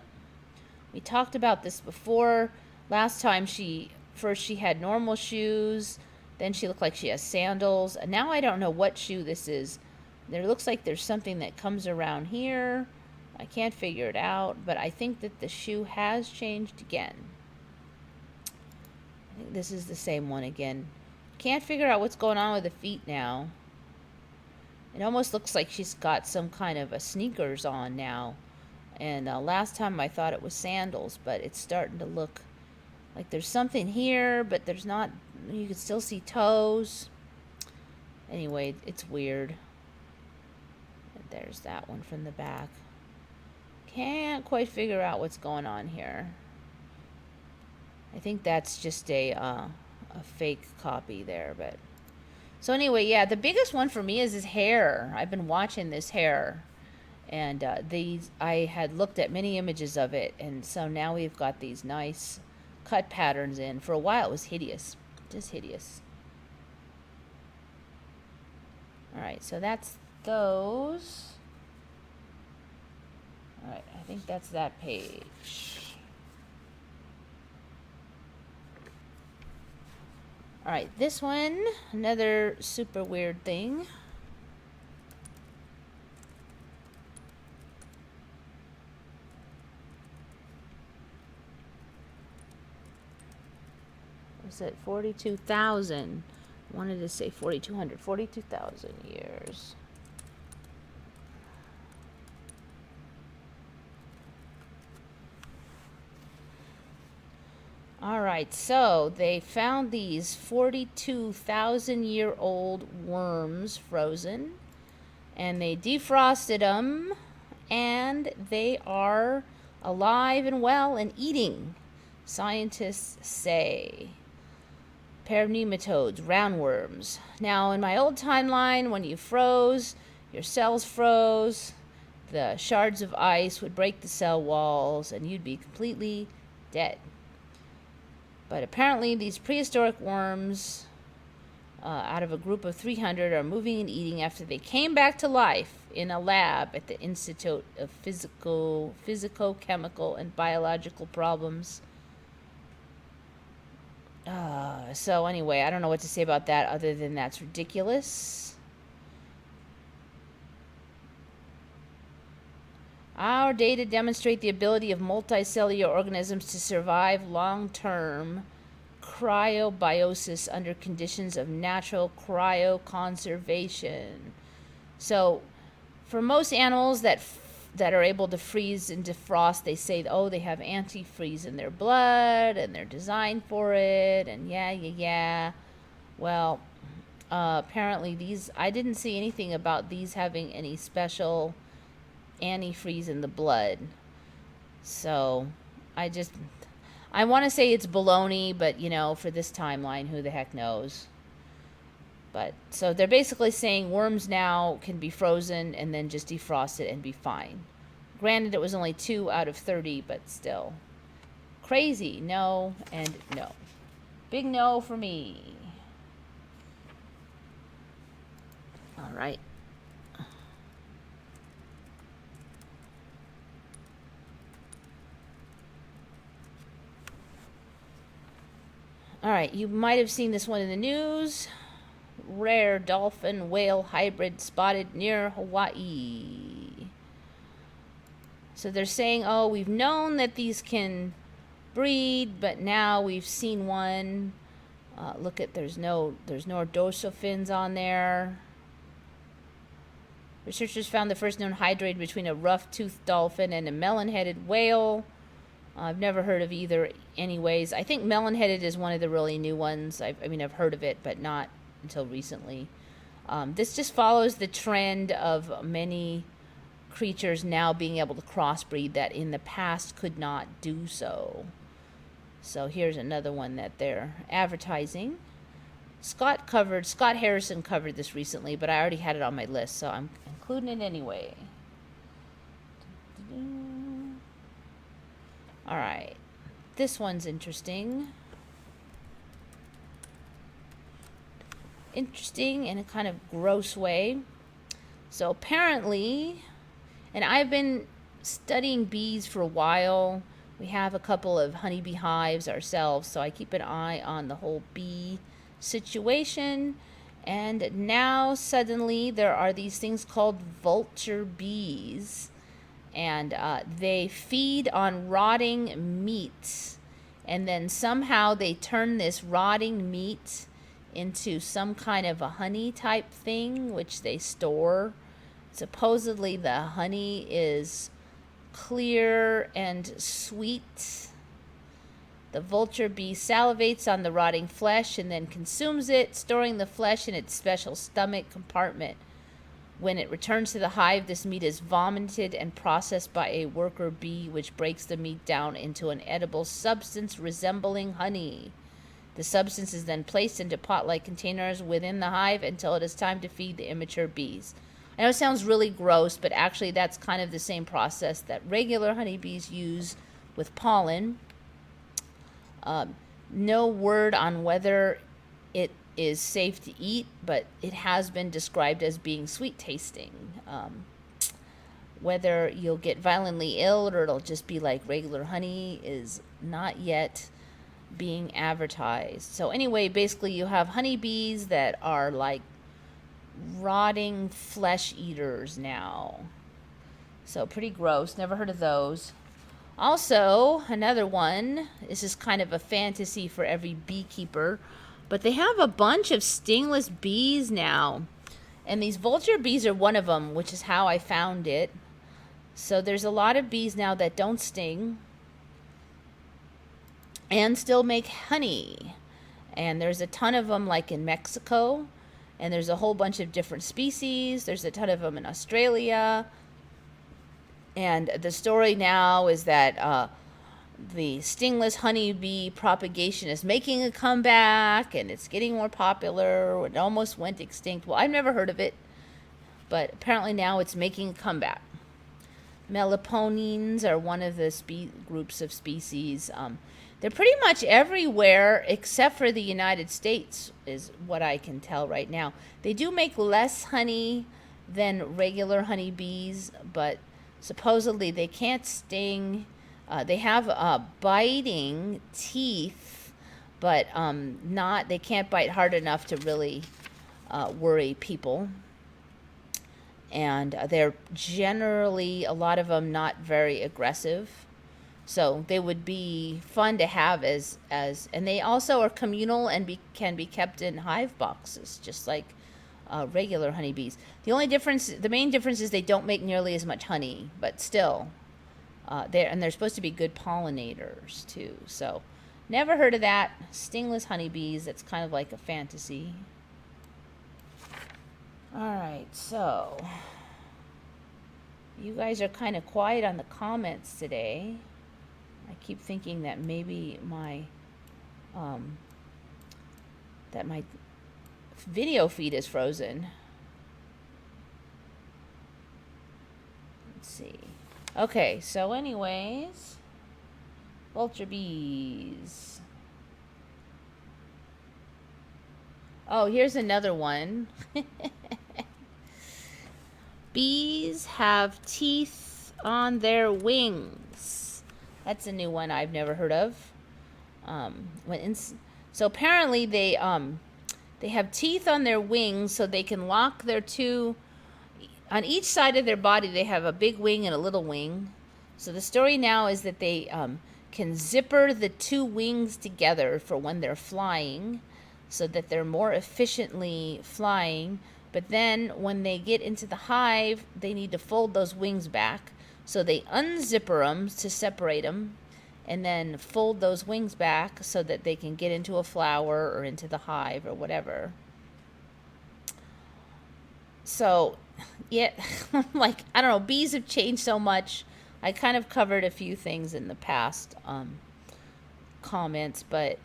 We talked about this before. Last time she had normal shoes. Then she looked like she has sandals. And now I don't know what shoe this is. There looks like there's something that comes around here. I can't figure it out, but I think that the shoe has changed again. I think this is the same one again. Can't figure out what's going on with the feet now. It almost looks like she's got some kind of a sneakers on now. And last time I thought it was sandals, but it's starting to look like there's something here, but there's not. You can still see toes. Anyway, it's weird. There's that one from the back. Can't quite figure out what's going on here. I think that's just a fake copy there, but... So anyway, yeah, the biggest one for me is his hair. I've been watching this hair. And I had looked at many images of it, and so now we've got these nice cut patterns in. For a while it was hideous. Just hideous. Alright, so that's those. Alright, I think that's that page. Alright, this one, another super weird thing. Was it 42,000? I wanted to say 4,200. 42,000 years. All right, so they found these 42,000-year-old worms frozen, and they defrosted them, and they are alive and well and eating, scientists say. Pair of nematodes, roundworms. Now, in my old timeline, when you froze, your cells froze, the shards of ice would break the cell walls, and you'd be completely dead. But apparently, these prehistoric worms, out of a group of 300, are moving and eating after they came back to life in a lab at the Institute of Physico-Chemical and Biological Problems. So anyway, I don't know what to say about that other than that's ridiculous. Our data demonstrate the ability of multicellular organisms to survive long-term cryobiosis under conditions of natural cryoconservation. So, for most animals that are able to freeze and defrost, they say, oh, they have antifreeze in their blood and they're designed for it, and yeah. Well, apparently these, I didn't see anything about these having any special antifreeze in the blood. So I want to say it's baloney, but you know, for this timeline, who the heck knows? But so they're basically saying worms now can be frozen and then just defrosted and be fine. Granted, it was only 2 out of 30, but still. Crazy. No and no. Big no for me. All right. All right, you might have seen this one in the news. Rare dolphin whale hybrid spotted near Hawaii. So they're saying, oh, we've known that these can breed, but now we've seen one. Look at, there's no dorsal fins on there. Researchers found the first known hybrid between a rough-toothed dolphin and a melon-headed whale. I've never heard of either anyways. I think melon-headed is one of the really new ones. I mean, I've heard of it, but not until recently. This just follows the trend of many creatures now being able to crossbreed that in the past could not do so. So here's another one that they're advertising. Scott Harrison covered this recently, but I already had it on my list, so I'm including it anyway. All right, this one's interesting. Interesting in a kind of gross way. So apparently, and I've been studying bees for a while. We have a couple of honeybee hives ourselves, so I keep an eye on the whole bee situation. And now suddenly there are these things called vulture bees, and they feed on rotting meat, and then somehow they turn this rotting meat into some kind of a honey type thing, which they store. Supposedly the honey is clear and sweet. The vulture bee salivates on the rotting flesh and then consumes it, storing the flesh in its special stomach compartment. When it returns to the hive, this meat is vomited and processed by a worker bee, which breaks the meat down into an edible substance resembling honey. The substance is then placed into pot-like containers within the hive until it is time to feed the immature bees. I know it sounds really gross, but actually that's kind of the same process that regular honeybees use with pollen. No word on whether it is safe to eat, but it has been described as being sweet tasting. Whether you'll get violently ill or it'll just be like regular honey is not yet being advertised. So anyway, basically you have honeybees that are like rotting flesh eaters now. So pretty gross. Never heard of those. Also, another one, this is kind of a fantasy for every beekeeper, but they have a bunch of stingless bees now. And these vulture bees are one of them, which is how I found it. So there's a lot of bees now that don't sting. and still make honey. And there's a ton of them, like in Mexico, and there's a whole bunch of different species. There's a ton of them in Australia. And the story now is that the stingless honeybee propagation is making a comeback, and it's getting more popular. It almost went extinct. Well, I've never heard of it, but apparently now it's making a comeback. Meliponines are one of the groups of species. They're pretty much everywhere except for the United States, is what I can tell right now. They do make less honey than regular honeybees, but supposedly they can't sting. They have biting teeth, but they can't bite hard enough to really worry people. And they're generally, a lot of them, not very aggressive. So they would be fun to have and they also are communal and can be kept in hive boxes, just like regular honeybees. The main difference is they don't make nearly as much honey, but still, they're supposed to be good pollinators too. So, never heard of that. Stingless honeybees. That's kind of like a fantasy. All right, so you guys are kind of quiet on the comments today. I keep thinking that maybe my video feed is frozen. Let's see. Okay, so anyways, vulture bees. Oh, here's another one. Bees have teeth on their wings. That's a new one I've never heard of. So apparently they have teeth on their wings, so they can lock their two. On each side of their body, they have a big wing and a little wing. So the story now is that they can zipper the two wings together for when they're flying, so that they're more efficiently flying. But then when they get into the hive, they need to fold those wings back. So they unzipper them to separate them, and then fold those wings back so that they can get into a flower or into the hive or whatever. So, yeah, like, I don't know, bees have changed so much. I kind of covered a few things in the past comments, but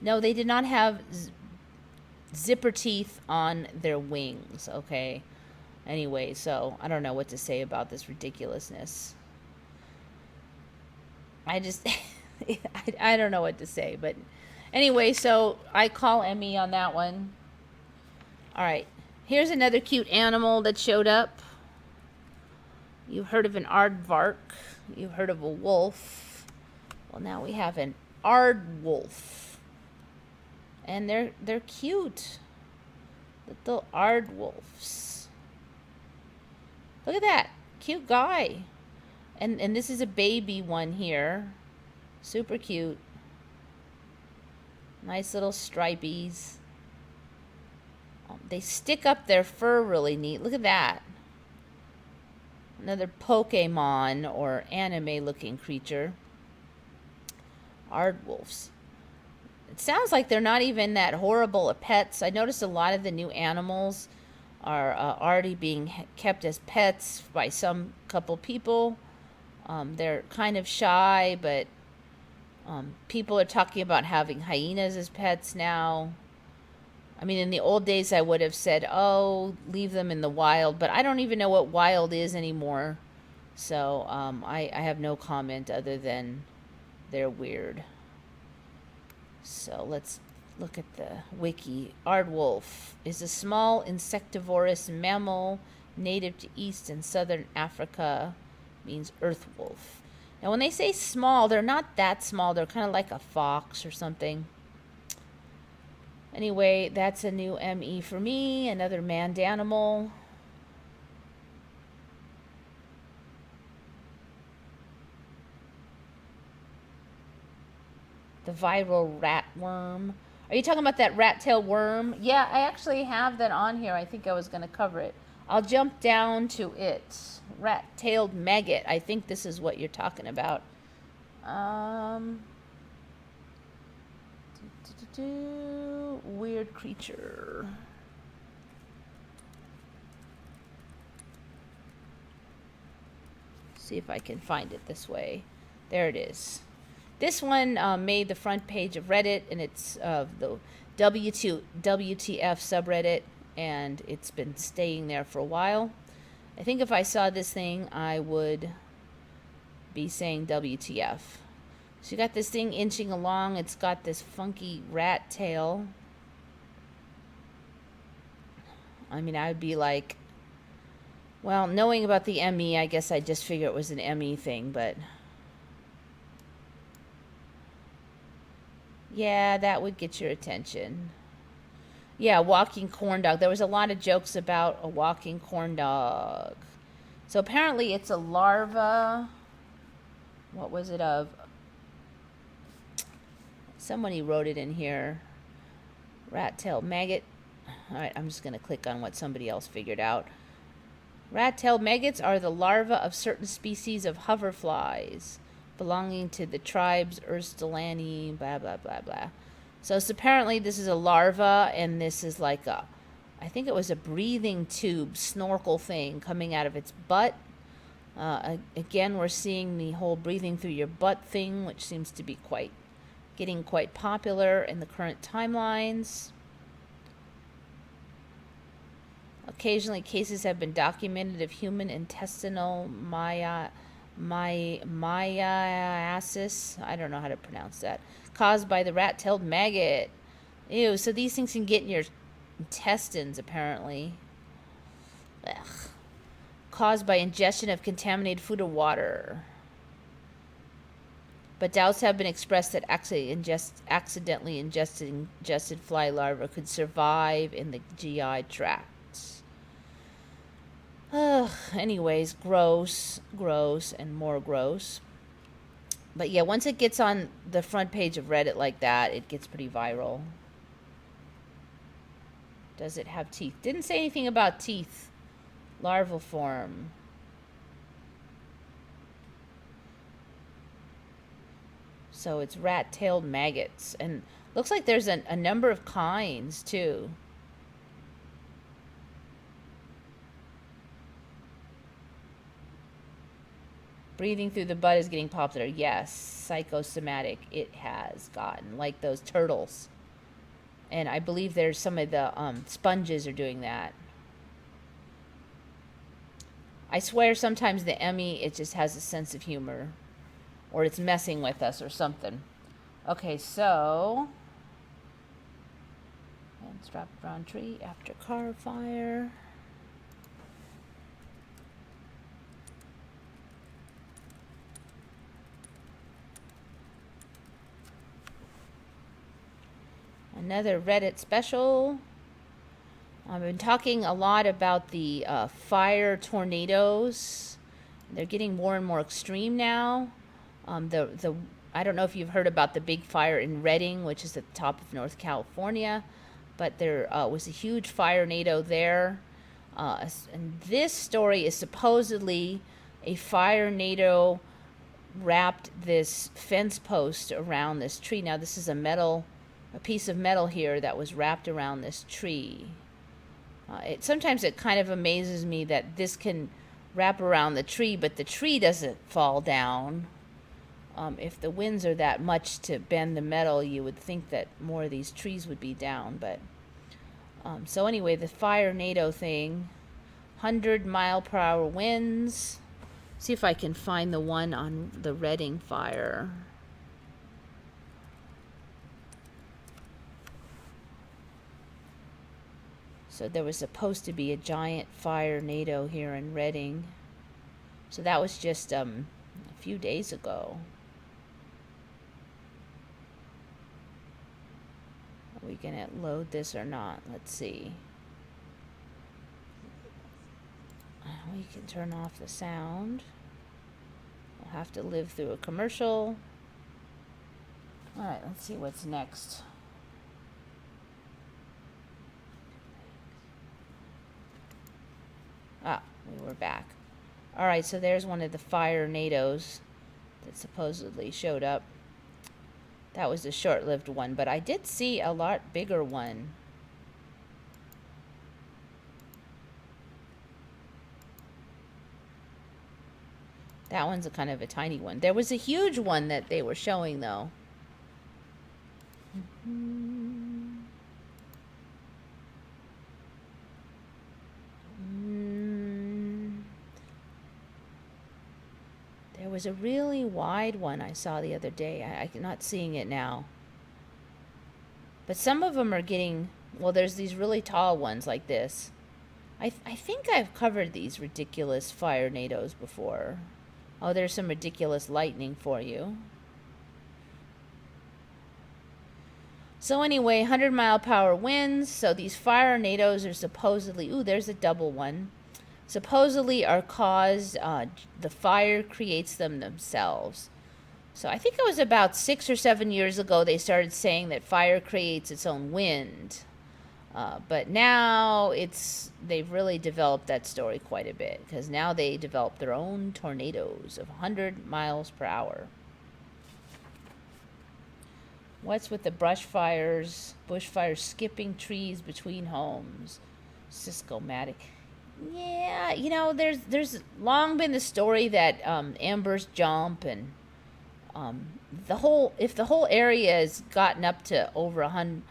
no, they did not have zipper teeth on their wings, okay? Anyway, so I don't know what to say about this ridiculousness. I just, I don't know what to say, but anyway, so I call Emmy on that one. All right, here's another cute animal that showed up. You've heard of an aardvark. You've heard of a wolf. Well, now we have an aardwolf. And they're cute. Little aardwolves. Look at that. Cute guy. And this is a baby one here. Super cute. Nice little stripies. They stick up their fur really neat. Look at that. Another Pokemon or anime looking creature. Aardwolves. It sounds like they're not even that horrible of pets. I noticed a lot of the new animals are already being kept as pets by some couple people. They're kind of shy, but people are talking about having hyenas as pets now. I mean, in the old days, I would have said, oh, leave them in the wild, but I don't even know what wild is anymore. So I have no comment other than they're weird. So let's look at the wiki. Aardwolf is a small insectivorous mammal native to East and Southern Africa. Means earth wolf. Now when they say small, they're not that small. They're kind of like a fox or something. Anyway, that's a new ME for me. Another manned animal. The viral rat worm. Are you talking about that rat-tailed worm? Yeah, I actually have that on here. I think I was going to cover it. I'll jump down to it. Rat-tailed maggot. I think this is what you're talking about. Weird creature. See if I can find it this way. There it is. This one made the front page of Reddit, and it's the WTF subreddit, and it's been staying there for a while. I think if I saw this thing, I would be saying WTF. So you got this thing inching along. It's got this funky rat tail. I mean, I would be like, well, knowing about the ME, I guess I just figure it was an ME thing, but yeah, that would get your attention. Yeah, walking corn dog. There was a lot of jokes about a walking corn dog. So apparently it's a larva. What was it of? Somebody wrote it in here. Rat-tailed maggot. All right, I'm just going to click on what somebody else figured out. Rat-tailed maggots are the larvae of certain species of hoverflies belonging to the tribes Urstelani, blah, blah, blah, blah. So apparently this is a larva, and this is like a, I think it was a breathing tube snorkel thing coming out of its butt. Again, we're seeing the whole breathing through your butt thing, which seems to be getting quite popular in the current timelines. Occasionally, cases have been documented of human intestinal myiasis, I don't know how to pronounce that, caused by the rat-tailed maggot. Ew, so these things can get in your intestines, apparently. Ugh. Caused by ingestion of contaminated food or water. But doubts have been expressed that accidentally ingested fly larvae could survive in the GI tract. Anyways, gross, and more gross. But yeah, once it gets on the front page of Reddit like that, it gets pretty viral. Does it have teeth? Didn't say anything about teeth. Larval form. So it's rat-tailed maggots. And looks like there's a number of kinds, too. Breathing through the butt is getting popular. Yes, psychosomatic it has gotten, like those turtles. And I believe there's some of the sponges are doing that. I swear sometimes the Emmy, it just has a sense of humor. Or it's messing with us or something. Okay, so... and strap around tree after car fire. Another Reddit special. I've been talking a lot about the fire tornadoes. They're getting more and more extreme now. I don't know if you've heard about the big fire in Redding, which is at the top of North California, but there was a huge firenado there. And this story is supposedly a firenado wrapped this fence post around this tree. Now this is a piece of metal here that was wrapped around this tree. Sometimes it kind of amazes me that this can wrap around the tree, but the tree doesn't fall down. If the winds are that much to bend the metal, you would think that more of these trees would be down. But so anyway, the firenado thing, 100-mile-per-hour winds. See if I can find the one on the Redding fire. So there was supposed to be a giant firenado here in Redding. So that was just a few days ago. Are we going to load this or not? Let's see. We can turn off the sound. We'll have to live through a commercial. All right, let's see what's next. Ah, we were back. All right, so there's one of the firenados that supposedly showed up. That was a short-lived one, but I did see a lot bigger one. That one's a kind of a tiny one. There was a huge one that they were showing, though. There was a really wide one I saw the other day. I'm not seeing it now. But some of them are getting... Well, there's these really tall ones like this. I think I've covered these ridiculous firenados before. Oh, there's some ridiculous lightning for you. So anyway, 100-mile-per-hour winds. So these firenados are supposedly... Ooh, there's a double one. Supposedly are caused... the fire creates them themselves. So I think it was about 6 or 7 years ago they started saying that fire creates its own wind. But now they've really developed that story quite a bit, because now they develop their own tornadoes of 100 miles per hour. What's with the bushfires skipping trees between homes? Cisco-matic. Yeah, you know, there's long been the story that ambers jump, and if the whole area has gotten up to over 100,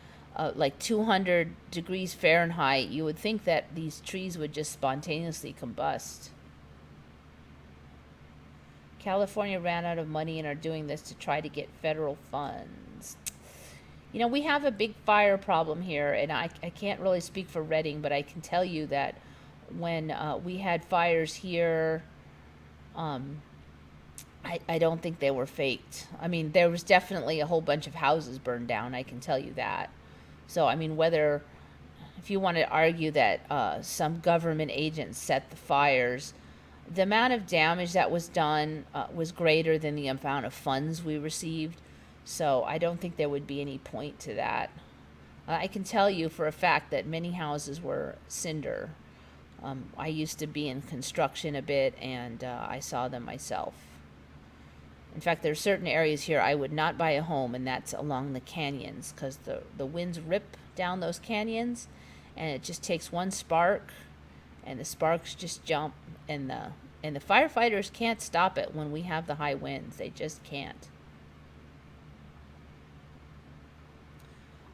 like 200 degrees Fahrenheit, you would think that these trees would just spontaneously combust. California ran out of money and are doing this to try to get federal funds. You know, we have a big fire problem here, and I can't really speak for Redding, but I can tell you that when we had fires here, I don't think they were faked. I mean, there was definitely a whole bunch of houses burned down, I can tell you that. So, I mean, if you want to argue that some government agents set the fires, the amount of damage that was done was greater than the amount of funds we received. So I don't think there would be any point to that. I can tell you for a fact that many houses were cinder. I used to be in construction a bit, and I saw them myself. In fact, there are certain areas here I would not buy a home, and that's along the canyons, because the winds rip down those canyons, and it just takes one spark, and the sparks just jump, and the firefighters can't stop it when we have the high winds. They just can't.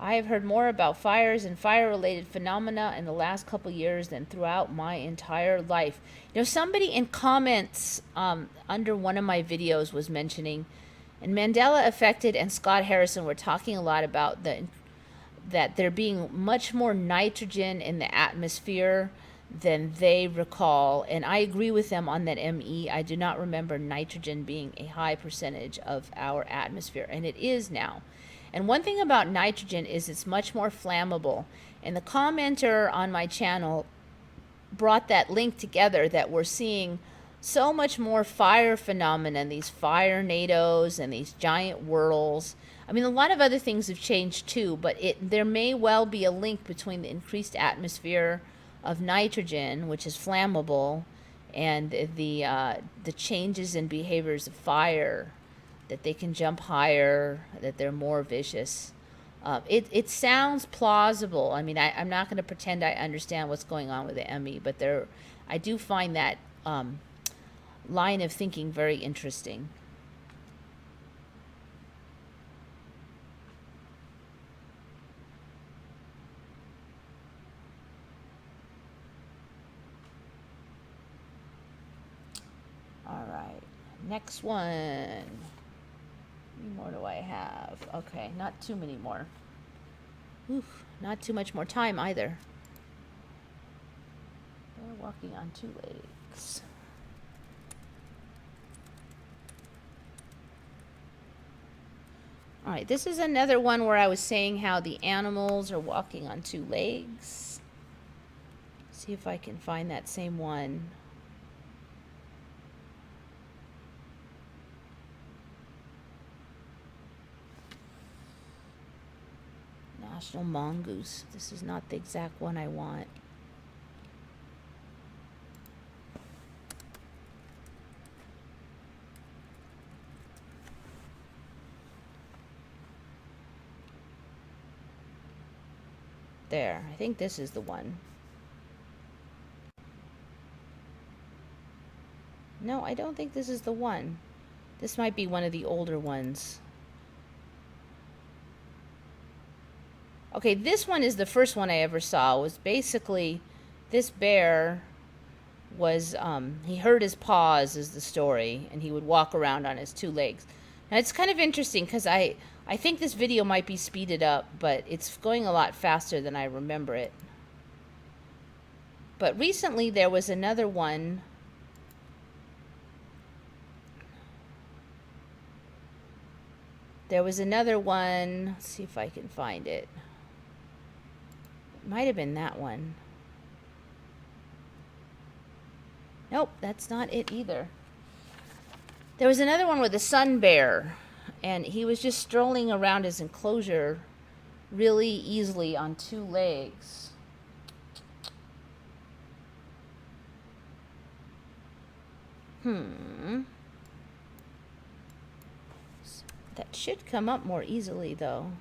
I have heard more about fires and fire-related phenomena in the last couple years than throughout my entire life. You know, somebody in comments under one of my videos was mentioning, and Mandela Affected and Scott Harrison were talking a lot about that there being much more nitrogen in the atmosphere than they recall, and I agree with them on that ME. I do not remember nitrogen being a high percentage of our atmosphere, and it is now. And one thing about nitrogen is it's much more flammable. And the commenter on my channel brought that link together, that we're seeing so much more fire phenomena, these firenados and these giant whirls. I mean, a lot of other things have changed too, but there may well be a link between the increased atmosphere of nitrogen, which is flammable, and the changes in behaviors of fire, that they can jump higher, that they're more vicious. It sounds plausible. I mean, I'm not going to pretend I understand what's going on with the ME, but I do find that line of thinking very interesting. All right, next one. How many more do I have? Okay, not too many more. Oof, not too much more time either. They're walking on two legs. All right, this is another one where I was saying how the animals are walking on two legs. See if I can find that same one. National mongoose. This is not the exact one I want. There, I think this is the one. No, I don't think this is the one. This might be one of the older ones. Okay, this one is the first one I ever saw. It was basically this bear was, he hurt his paws is the story, and he would walk around on his 2 legs. Now, it's kind of interesting because I think this video might be speeded up, but it's going a lot faster than I remember it. But recently there was another one. There was another one. Let's see if I can find it. It might have been that one. Nope, that's not it either. There was another one with a sun bear, and he was just strolling around his enclosure really easily on 2 legs. That should come up more easily, though.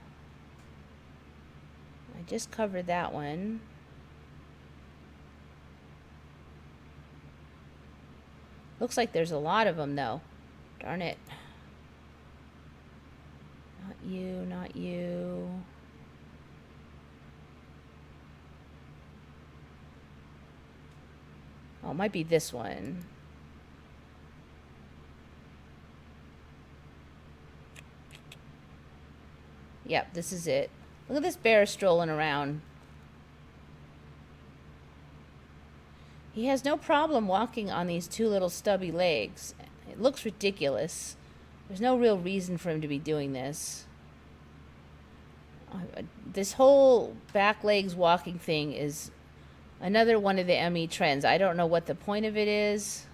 I just covered that one. Looks like there's a lot of them, though. Darn it. Not you, not you. Oh, it might be this one. Yep, this is it. Look at this bear strolling around. He has no problem walking on these 2 little stubby legs. It looks ridiculous. There's no real reason for him to be doing this. This whole back legs walking thing is another one of the ME trends. I don't know what the point of it is.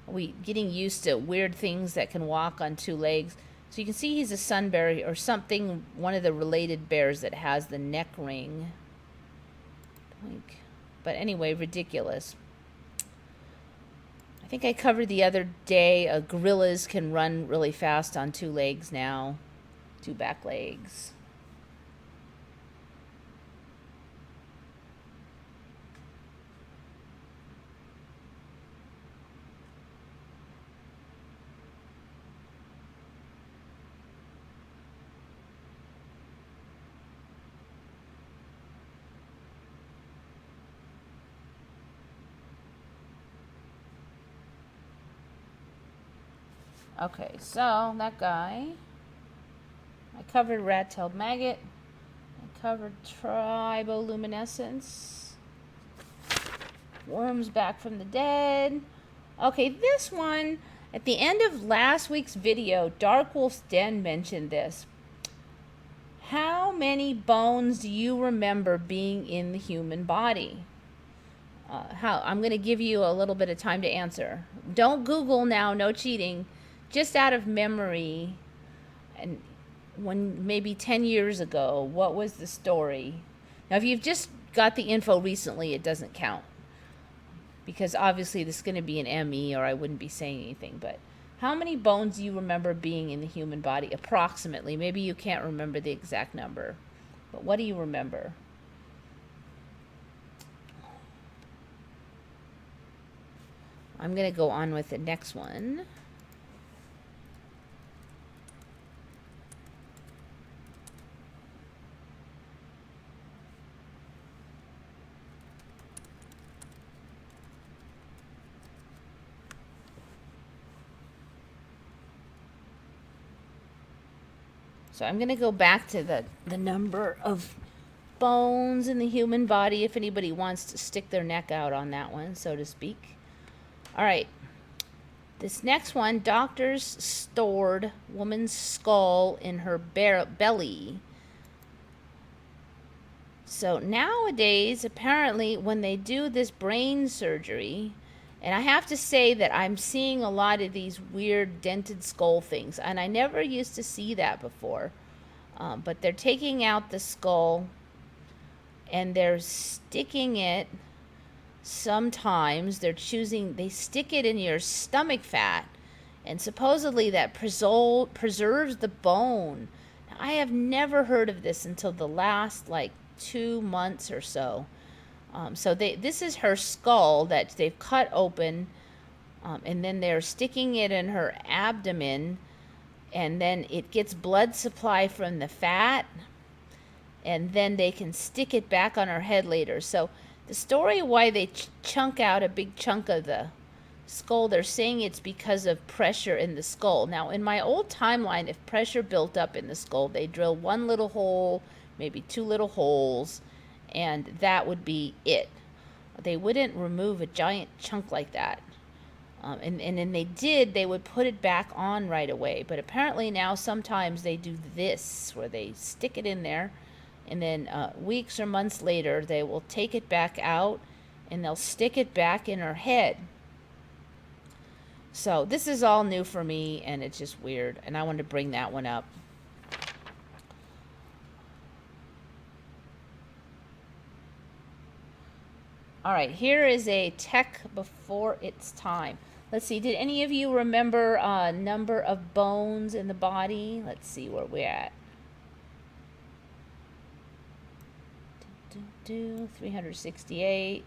We getting used to weird things that can walk on 2 legs. So you can see he's a sun bear or something, one of the related bears that has the neck ring. But anyway, ridiculous. I think I covered the other day, gorillas can run really fast on 2 legs now. 2 back legs. Okay, so that guy, I covered rat-tailed maggot, I covered triboluminescence, worms back from the dead. Okay, this one, at the end of last week's video, Dark Wolf's Den mentioned this. How many bones do you remember being in the human body? I'm going to give you a little bit of time to answer. Don't Google now, no cheating. Just out of memory, and when maybe 10 years ago, what was the story? Now, if you've just got the info recently, it doesn't count. Because obviously this is going to be an ME or I wouldn't be saying anything. But how many bones do you remember being in the human body? Approximately. Maybe you can't remember the exact number. But what do you remember? I'm going to go on with the next one. So I'm going to go back to the number of bones in the human body if anybody wants to stick their neck out on that one, so to speak. All right. This next one, doctors stored woman's skull in her belly. So nowadays, apparently, when they do this brain surgery, and I have to say that I'm seeing a lot of these weird dented skull things, and I never used to see that before. But they're taking out the skull, and they're sticking it, sometimes they stick it in your stomach fat, and supposedly that preserves the bone. Now, I have never heard of this until the last, 2 months or so. So this is her skull that they've cut open, and then they're sticking it in her abdomen, and then it gets blood supply from the fat, and then they can stick it back on her head later. So the story why they chunk out a big chunk of the skull, they're saying it's because of pressure in the skull. Now, in my old timeline, if pressure built up in the skull, they drill one little hole, maybe 2 little holes, and that would be it. They wouldn't remove a giant chunk like that. And then they would put it back on right away. But apparently now sometimes they do this, where they stick it in there, and then weeks or months later they will take it back out and they'll stick it back in her head. So this is all new for me, and it's just weird, and I wanted to bring that one up. All right, here is a tech before its time. Let's see, did any of you remember number of bones in the body? Let's see where we're at. 368.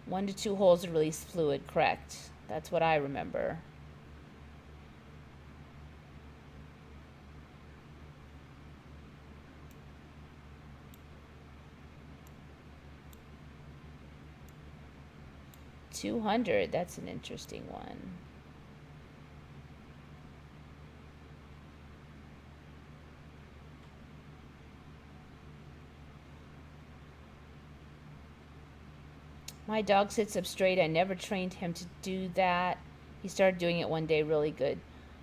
1 to 2 holes to release fluid, correct. That's what I remember. $200, that's an interesting one. My dog sits up straight. I never trained him to do that. He started doing it one day, really good.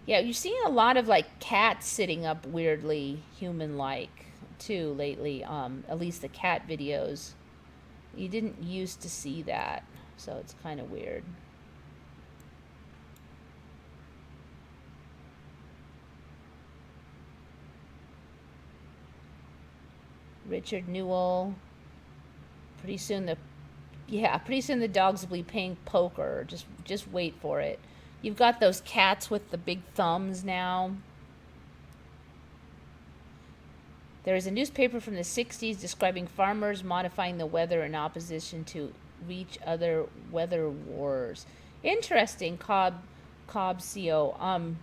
Yeah, you're seeing a lot of like cats sitting up weirdly human-like too lately. At least the cat videos. You didn't used to see that, so it's kind of weird. Richard Newell. Pretty soon the dogs will be playing poker. Just wait for it. You've got those cats with the big thumbs now. There is a newspaper from the 60s describing farmers modifying the weather in opposition to reach other weather wars. Interesting, Cobb CO.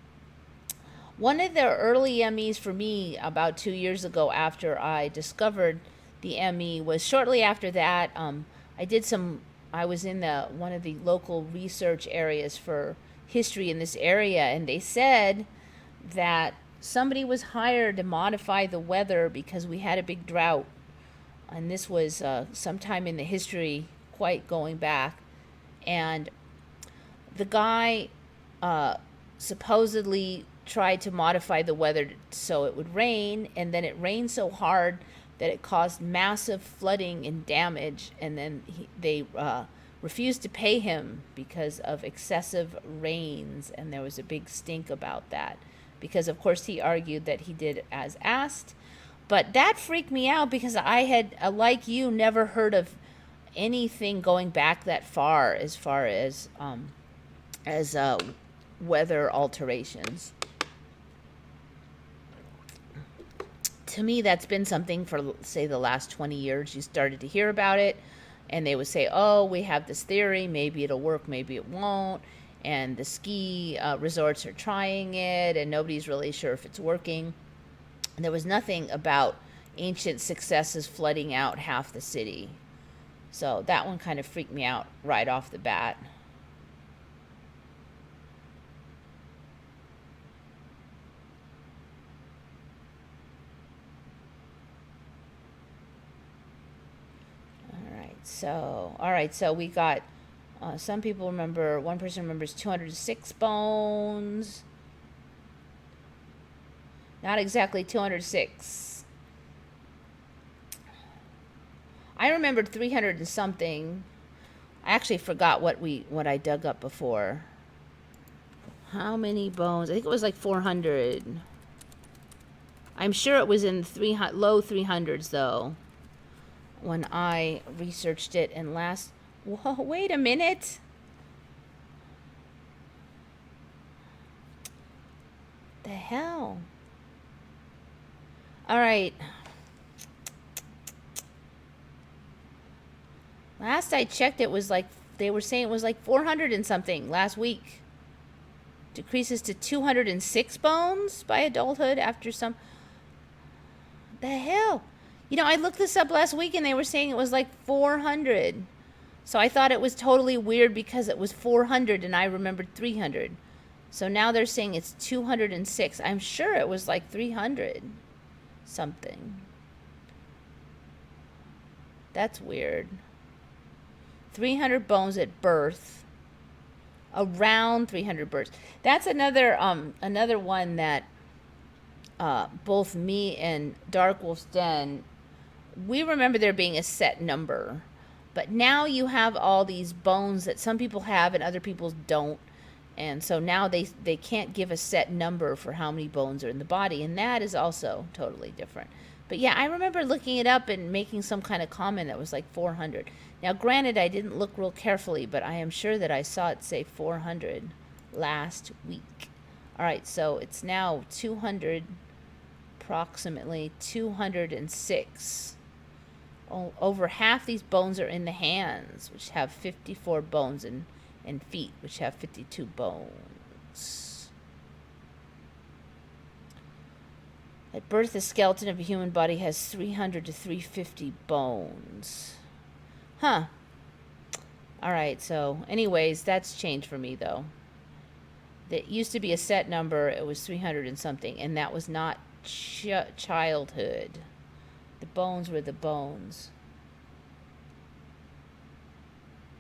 One of the early MEs for me about 2 years ago after I discovered the ME was shortly after that. I was in one of the local research areas for history in this area, and they said that somebody was hired to modify the weather because we had a big drought. And this was sometime in the history, quite going back. And the guy supposedly tried to modify the weather so it would rain, and then it rained so hard that it caused massive flooding and damage, and then they refused to pay him because of excessive rains, and there was a big stink about that, because of course he argued that he did as asked. But that freaked me out because I had, like you, never heard of anything going back that far as weather alterations. To me, that's been something for, say, the last 20 years. You started to hear about it, and they would say, oh, we have this theory, maybe it'll work, maybe it won't, and the ski resorts are trying it, and nobody's really sure if it's working. And there was nothing about ancient successes flooding out half the city. So that one kind of freaked me out right off the bat. All right, so we got, some people remember, one person remembers 206 bones. Not exactly 206. I remembered 300 and something. I actually forgot what I dug up before. How many bones? I think it was like 400. I'm sure it was in low 300s though, when I researched it. And whoa, wait a minute. The hell? All right. Last I checked, it was like, they were saying it was like 400 and something last week. Decreases to 206 bones by adulthood after some... The hell? You know, I looked this up last week and they were saying it was like 400. So I thought it was totally weird because it was 400 and I remembered 300. So now they're saying it's 206. I'm sure it was like 300 something. That's weird. 300 bones at birth. Around 300 births. That's another one that both me and Dark Wolf's Den, we remember there being a set number. But now you have all these bones that some people have and other people don't. And so now they can't give a set number for how many bones are in the body. And that is also totally different. But yeah, I remember looking it up and making some kind of comment that was like 400. Now, granted, I didn't look real carefully, but I am sure that I saw it say 400 last week. All right, so it's now 200, approximately 206. Over half these bones are in the hands, which have 54 bones, and feet, which have 52 bones. At birth, the skeleton of a human body has 300 to 350 bones. Huh. All right, so anyways, that's changed for me, though. That used to be a set number. It was 300 and something, and that was not childhood. The bones were the bones.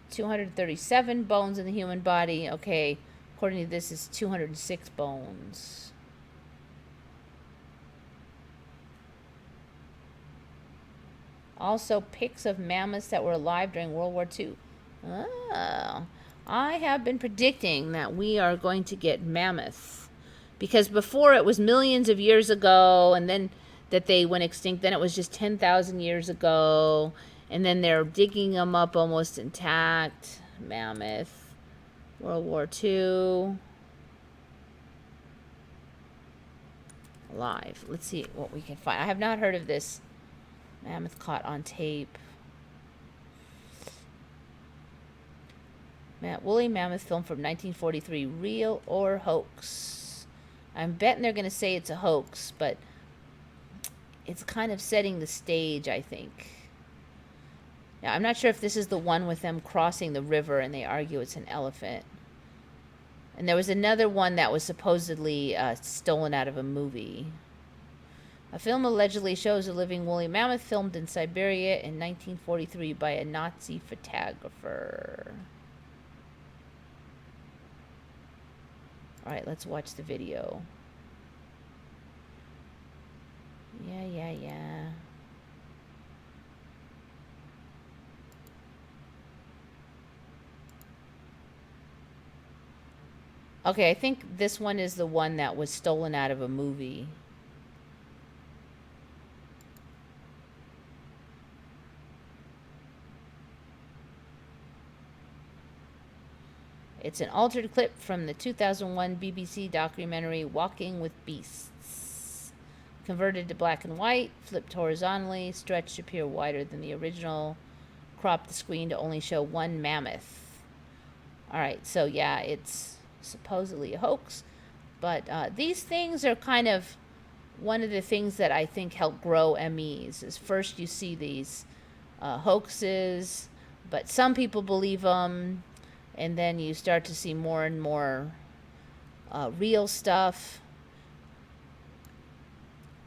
237 bones in the human body. Okay, according to this, is 206 bones. Also, pics of mammoths that were alive during World War II. Oh, I have been predicting that we are going to get mammoths. Because before it was millions of years ago, and then that they went extinct. Then it was just 10,000 years ago. And then they're digging them up almost intact. Mammoth. World War II. Alive. Let's see what we can find. I have not heard of this. Mammoth caught on tape. Woolly mammoth film from 1943. Real or hoax? I'm betting they're going to say it's a hoax, but it's kind of setting the stage, I think. Now, I'm not sure if this is the one with them crossing the river and they argue it's an elephant. And there was another one that was supposedly stolen out of a movie. A film allegedly shows a living woolly mammoth filmed in Siberia in 1943 by a Nazi photographer. All right, let's watch the video. Yeah. Okay, I think this one is the one that was stolen out of a movie. It's an altered clip from the 2001 BBC documentary Walking with Beasts. Converted to black and white, flipped horizontally, stretched to appear wider than the original, cropped the screen to only show one mammoth. Alright, so yeah, it's supposedly a hoax. But these things are kind of one of the things that I think help grow MEs. Is first you see these hoaxes, but some people believe them. And then you start to see more and more real stuff.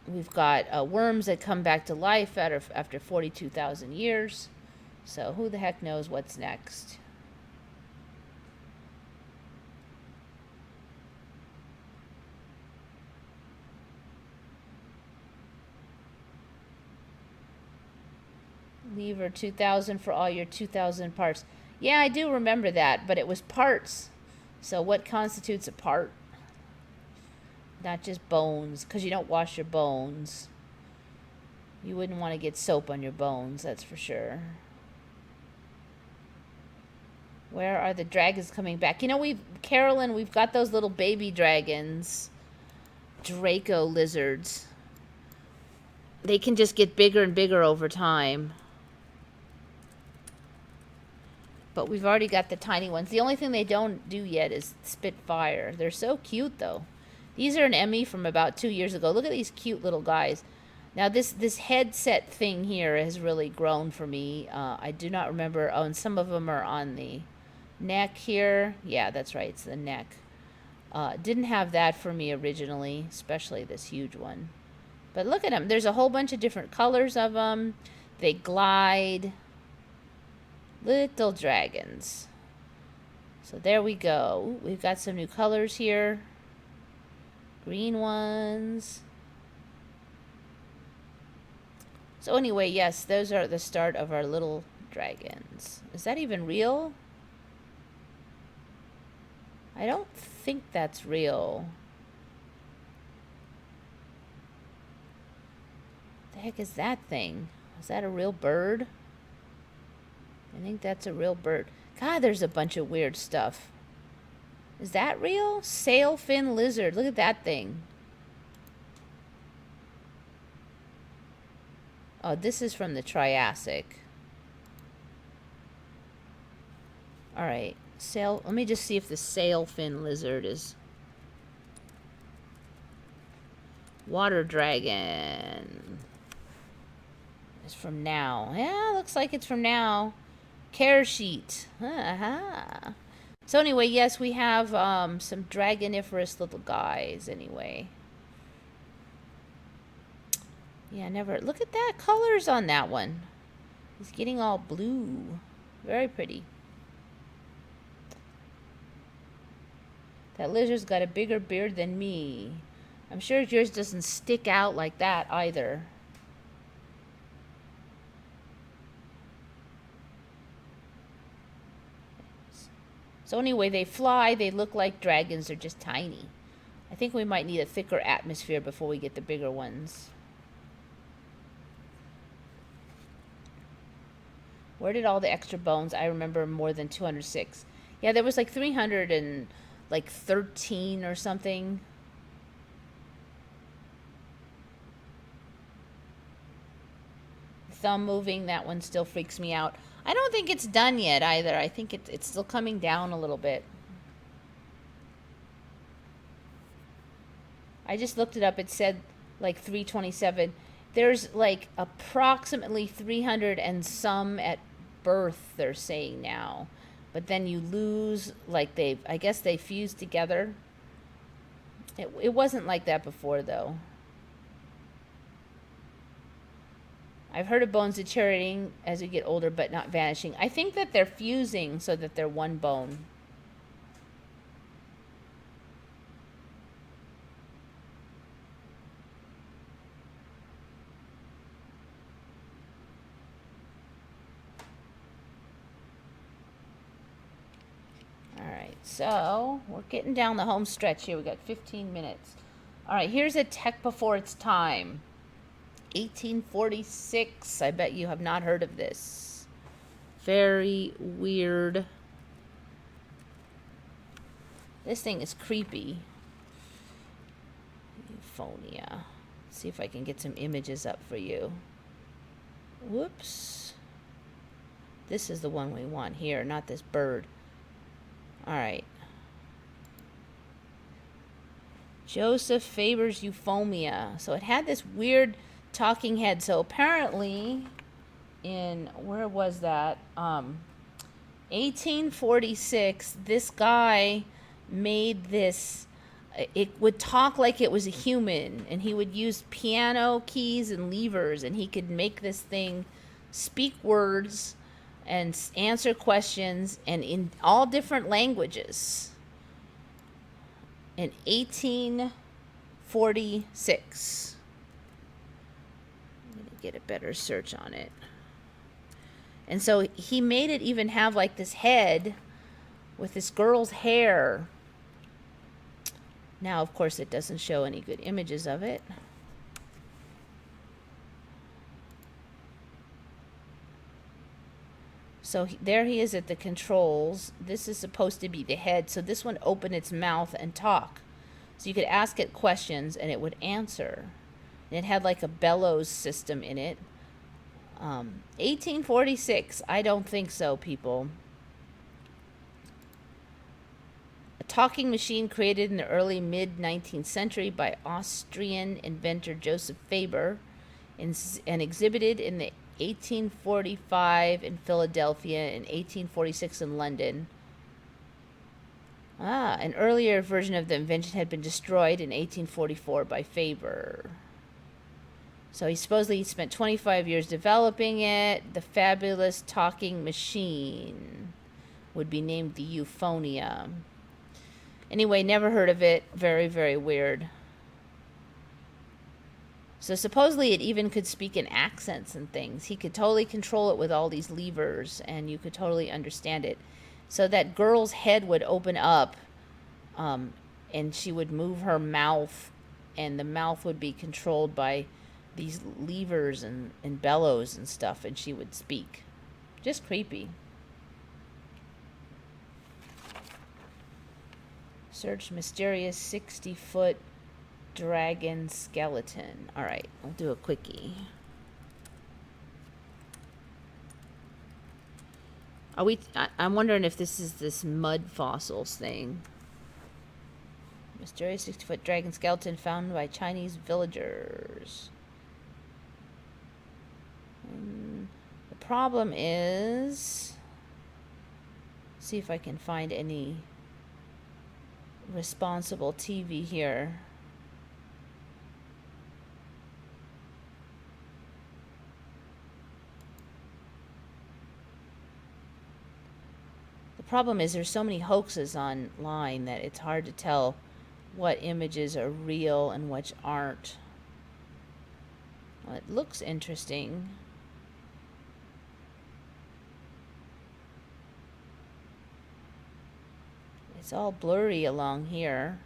We've got worms that come back to life after 42,000 years. So who the heck knows what's next? Lever 2,000 for all your 2,000 parts. Yeah, I do remember that, but it was parts. So what constitutes a part? Not just bones, because you don't wash your bones. You wouldn't want to get soap on your bones, that's for sure. Where are the dragons coming back? You know, Carolyn, we've got those little baby dragons. Draco lizards. They can just get bigger and bigger over time. But we've already got the tiny ones. The only thing they don't do yet is spit fire. They're so cute, though. These are an ME from about 2 years ago. Look at these cute little guys. Now, this headset thing here has really grown for me. I do not remember. Oh, and some of them are on the neck here. Yeah, that's right. It's the neck. Didn't have that for me originally, especially this huge one. But look at them. There's a whole bunch of different colors of them. They glide. Little dragons. So there we go. We've got some new colors here. Green ones. So anyway, yes, those are the start of our little dragons. Is that even real? I don't think that's real. The heck is that thing? Is that a real bird? I think that's a real bird. God, there's a bunch of weird stuff. Is that real? Sailfin lizard. Look at that thing. Oh, this is from the Triassic. All right. Let me just see if the sailfin lizard is... Water dragon. It's from now. Yeah, looks like it's from now. Care sheet. So anyway, yes, we have some dragoniferous little guys anyway. Yeah, never. Look at that colors on that one. He's getting all blue. Very pretty. That lizard's got a bigger beard than me. I'm sure yours doesn't stick out like that either. So anyway, they fly. They look like dragons. They're just tiny. I think we might need a thicker atmosphere before we get the bigger ones. Where did all the extra bones? I remember more than 206. Yeah, there was like 313 or something. Thumb moving, that one still freaks me out. I don't think it's done yet either. I think it's still coming down a little bit. I just looked it up. It said like 327. There's like approximately 300 and some at birth, they're saying now. But then you lose, like I guess they fuse together. It wasn't like that before, though. I've heard of bones deteriorating as you get older, but not vanishing. I think that they're fusing so that they're one bone. All right, so we're getting down the home stretch here. We got 15 minutes. All right, here's a tech before its time. 1846. I bet you have not heard of this. Very weird. This thing is creepy. Euphonia. Let's see if I can get some images up for you. Whoops. This is the one we want here, not this bird. All right. Joseph Faber's Euphonia. So it had this weird talking head. So apparently in, where was that? 1846, this guy made this, it would talk like it was a human, and he would use piano keys and levers, and he could make this thing speak words and answer questions, and in all different languages. In 1846. I'm going to get a better search on it. And so he made it even have like this head with this girl's hair. Now, of course, it doesn't show any good images of it. So there he is at the controls. This is supposed to be the head. So this one opened its mouth and talk. So you could ask it questions and it would answer. And it had like a bellows system in it. 1846. I don't think so, people. talking machine created in the early mid-19th century by Austrian inventor Joseph Faber and exhibited in the 1845 in Philadelphia and 1846 in London. An earlier version of the invention had been destroyed in 1844 by Faber. So he supposedly spent 25 years developing it. The fabulous talking machine would be named the euphonia. Anyway, never heard of it. Very, very weird. So supposedly it even could speak in accents and things. He could totally control it with all these levers, and you could totally understand it. So that girl's head would open up, and she would move her mouth, and the mouth would be controlled by these levers and bellows and stuff, and she would speak. Just creepy. Search mysterious 60-foot dragon skeleton. All right, I'll do a quickie. I'm wondering if this is this mud fossils thing. Mysterious 60-foot dragon skeleton found by Chinese villagers. The problem is, see if I can find any responsible TV here. The problem is there's so many hoaxes online that it's hard to tell what images are real and which aren't. Well, it looks interesting. It's all blurry along here.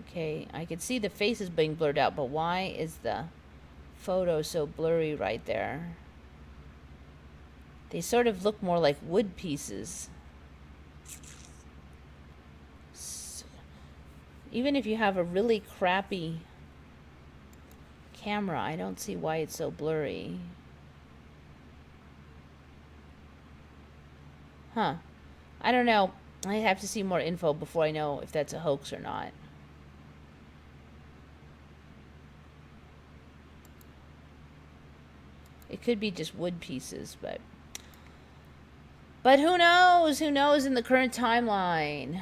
Okay, I can see the faces being blurred out, but why is the photo so blurry right there? They sort of look more like wood pieces. Even if you have a really crappy camera, I don't see why it's so blurry. Huh. I don't know. I have to see more info before I know if that's a hoax or not. It could be just wood pieces, but who knows? Who knows in the current timeline?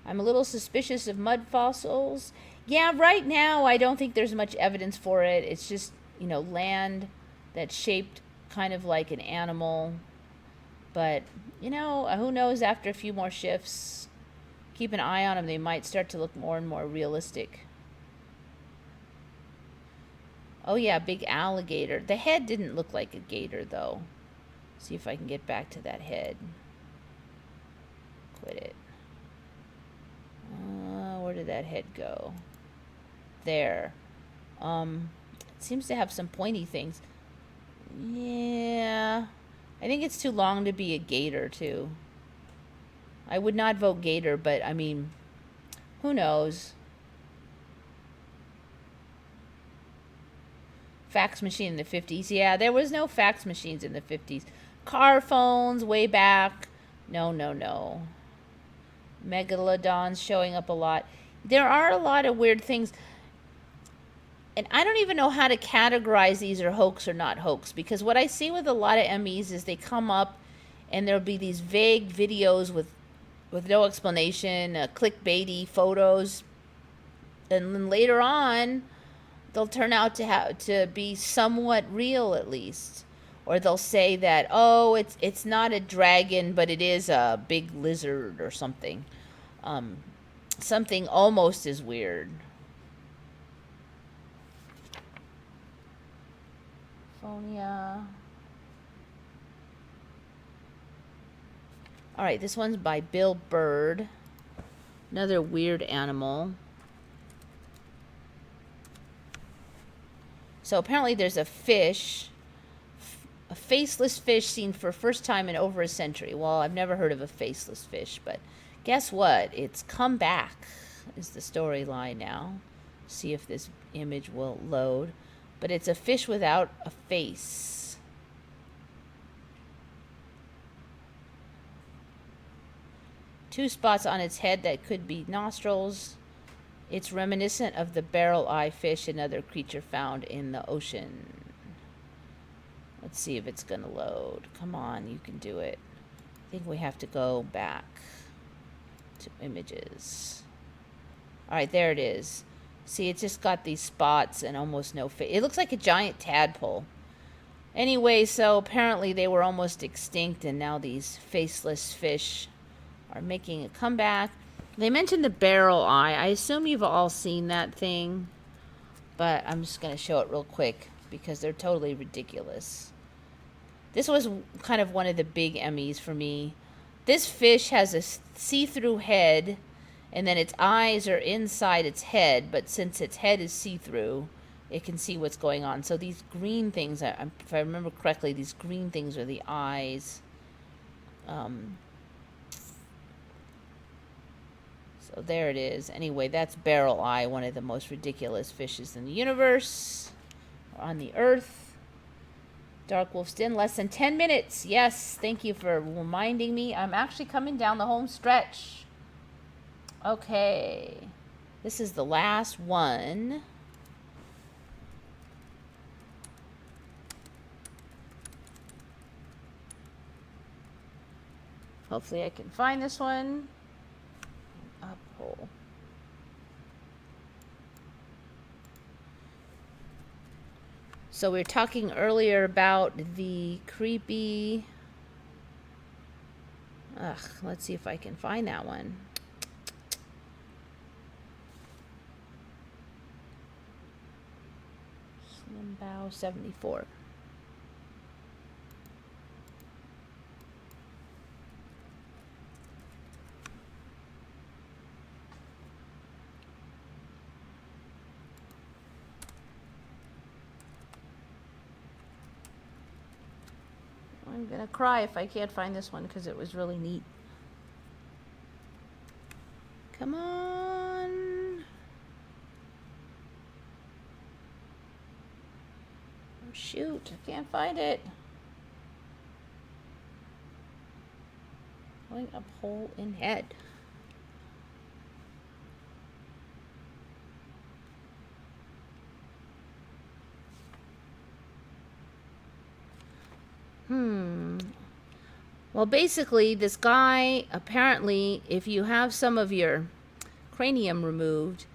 I'm a little suspicious of mud fossils. Yeah, right now I don't think there's much evidence for it. It's just, land that's shaped kind of like an animal. But, who knows, after a few more shifts, keep an eye on them. They might start to look more and more realistic. Oh yeah, big alligator. The head didn't look like a gator though. See if I can get back to that head. Quit it. Where did that head go? There. It seems to have some pointy things. Yeah. I think it's too long to be a gator, too. I would not vote gator, but, who knows? Fax machine in the 50s. Yeah, there was no fax machines in the 50s. Car phones way back. No. Megalodons showing up a lot. There are a lot of weird things. And I don't even know how to categorize these are hoax or not hoax, because what I see with a lot of MEs is they come up and there'll be these vague videos with no explanation, clickbaity photos, and then later on they'll turn out to be somewhat real at least, or they'll say that it's not a dragon but it is a big lizard or something, something almost as weird. Euphonia. All right, this one's by Bill Bird. Another weird animal. So apparently there's a fish, a faceless fish seen for first time in over a century. Well, I've never heard of a faceless fish, but guess what? It's come back is the storyline now. See if this image will load. But it's a fish without a face. 2 spots on its head that could be nostrils. It's reminiscent of the barrel eye fish, another creature found in the ocean. Let's see if it's going to load. Come on, you can do it. I think we have to go back to images. All right, there it is. See, it's just got these spots and almost no face. It looks like a giant tadpole. Anyway, so apparently they were almost extinct, and now these faceless fish are making a comeback. They mentioned the barrel eye. I assume you've all seen that thing, but I'm just going to show it real quick because they're totally ridiculous. This was kind of one of the big Emmys for me. This fish has a see-through head, and then its eyes are inside its head, but since its head is see-through, it can see what's going on. So these green things, if I remember correctly, these green things are the eyes. So there it is. Anyway, that's barrel eye, one of the most ridiculous fishes in the universe, or on the earth. Dark wolf's in less than 10 minutes. Yes, thank you for reminding me. I'm actually coming down the home stretch. Okay, this is the last one. Hopefully I can find this one. Up hole. So we were talking earlier about the creepy... let's see if I can find that one. Slim bow 74. I'm gonna cry if I can't find this one because it was really neat. Come on. Oh, shoot, I can't find it. Going up hole in head. Well, basically, this guy, apparently, if you have some of your cranium removed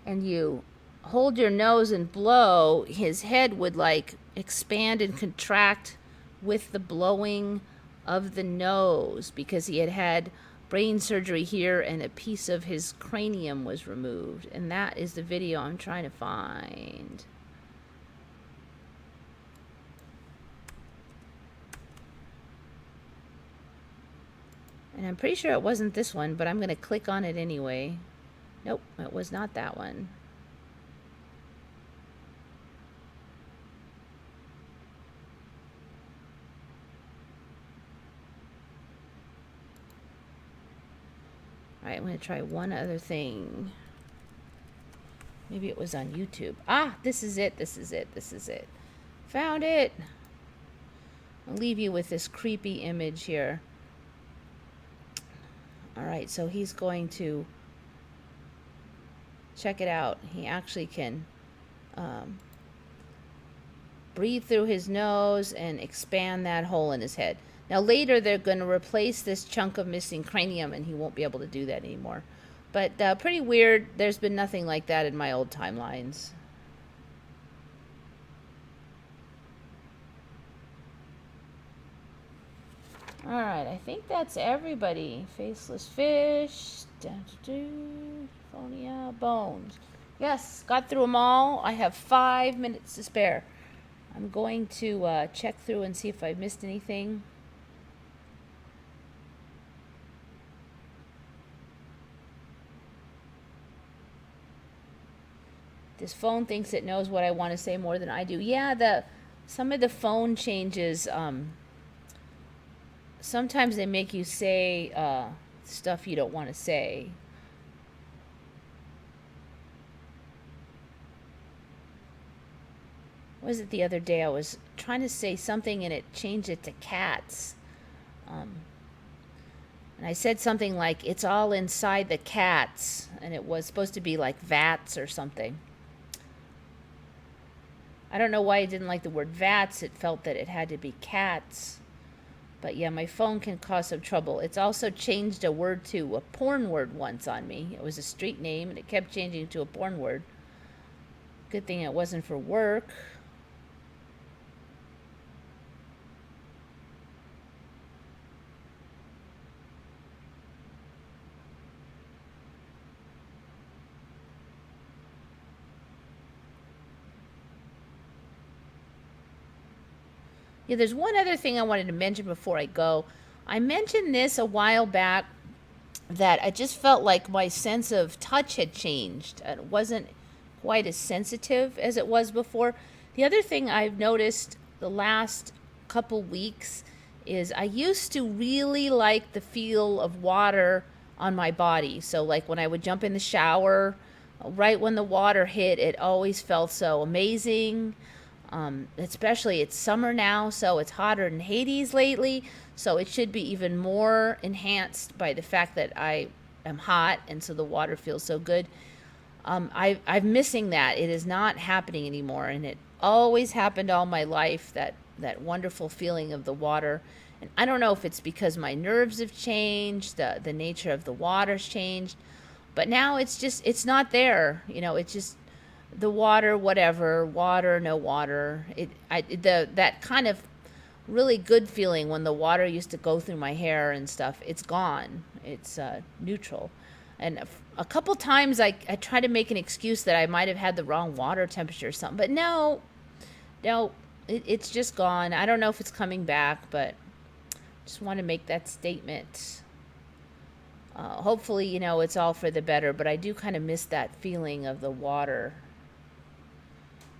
and you hold your nose and blow, his head would, like, expand and contract with the blowing of the nose because he had had brain surgery here and a piece of his cranium was removed. And that is the video I'm trying to find. And I'm pretty sure it wasn't this one, but I'm going to click on it anyway. Nope, it was not that one. Alright, I'm going to try one other thing. Maybe it was on YouTube. Ah, this is it, this is it, this is it. Found it! I'll leave you with this creepy image here. Alright, so he's going to check it out. He actually can breathe through his nose and expand that hole in his head. Now later they're going to replace this chunk of missing cranium and he won't be able to do that anymore. But pretty weird. There's been nothing like that in my old timelines. Alright, I think that's everybody. Faceless fish, euphonia, bones. Yes, got through them all. I have 5 minutes to spare. I'm going to check through and see if I missed anything. This phone thinks it knows what I want to say more than I do. Yeah, some of the phone changes... sometimes they make you say stuff you don't want to say. What was it the other day? I was trying to say something and it changed it to cats. And I said something like, it's all inside the cats. And it was supposed to be like vats or something. I don't know why I didn't like the word vats. It felt that it had to be cats. But yeah, my phone can cause some trouble. It's also changed a word to a porn word once on me. It was a street name, and it kept changing to a porn word. Good thing it wasn't for work. Yeah, there's one other thing I wanted to mention before I go. I mentioned this a while back, that I just felt like my sense of touch had changed. It wasn't quite as sensitive as it was before. The other thing I've noticed the last couple weeks is I used to really like the feel of water on my body. So like when I would jump in the shower, right when the water hit, it always felt so amazing. Especially it's summer now, so it's hotter than Hades lately, so it should be even more enhanced by the fact that I am hot, and so the water feels so good. I'm missing that. It is not happening anymore, and it always happened all my life, that wonderful feeling of the water. And I don't know if it's because my nerves have changed, the nature of the water's changed, but now it's not there. It's just the water, whatever, water, no water. That kind of really good feeling when the water used to go through my hair and stuff, it's gone. It's neutral. And a couple times I try to make an excuse that I might have had the wrong water temperature or something, but no, it's just gone. I don't know if it's coming back, but just want to make that statement. Hopefully, it's all for the better, but I do kind of miss that feeling of the water.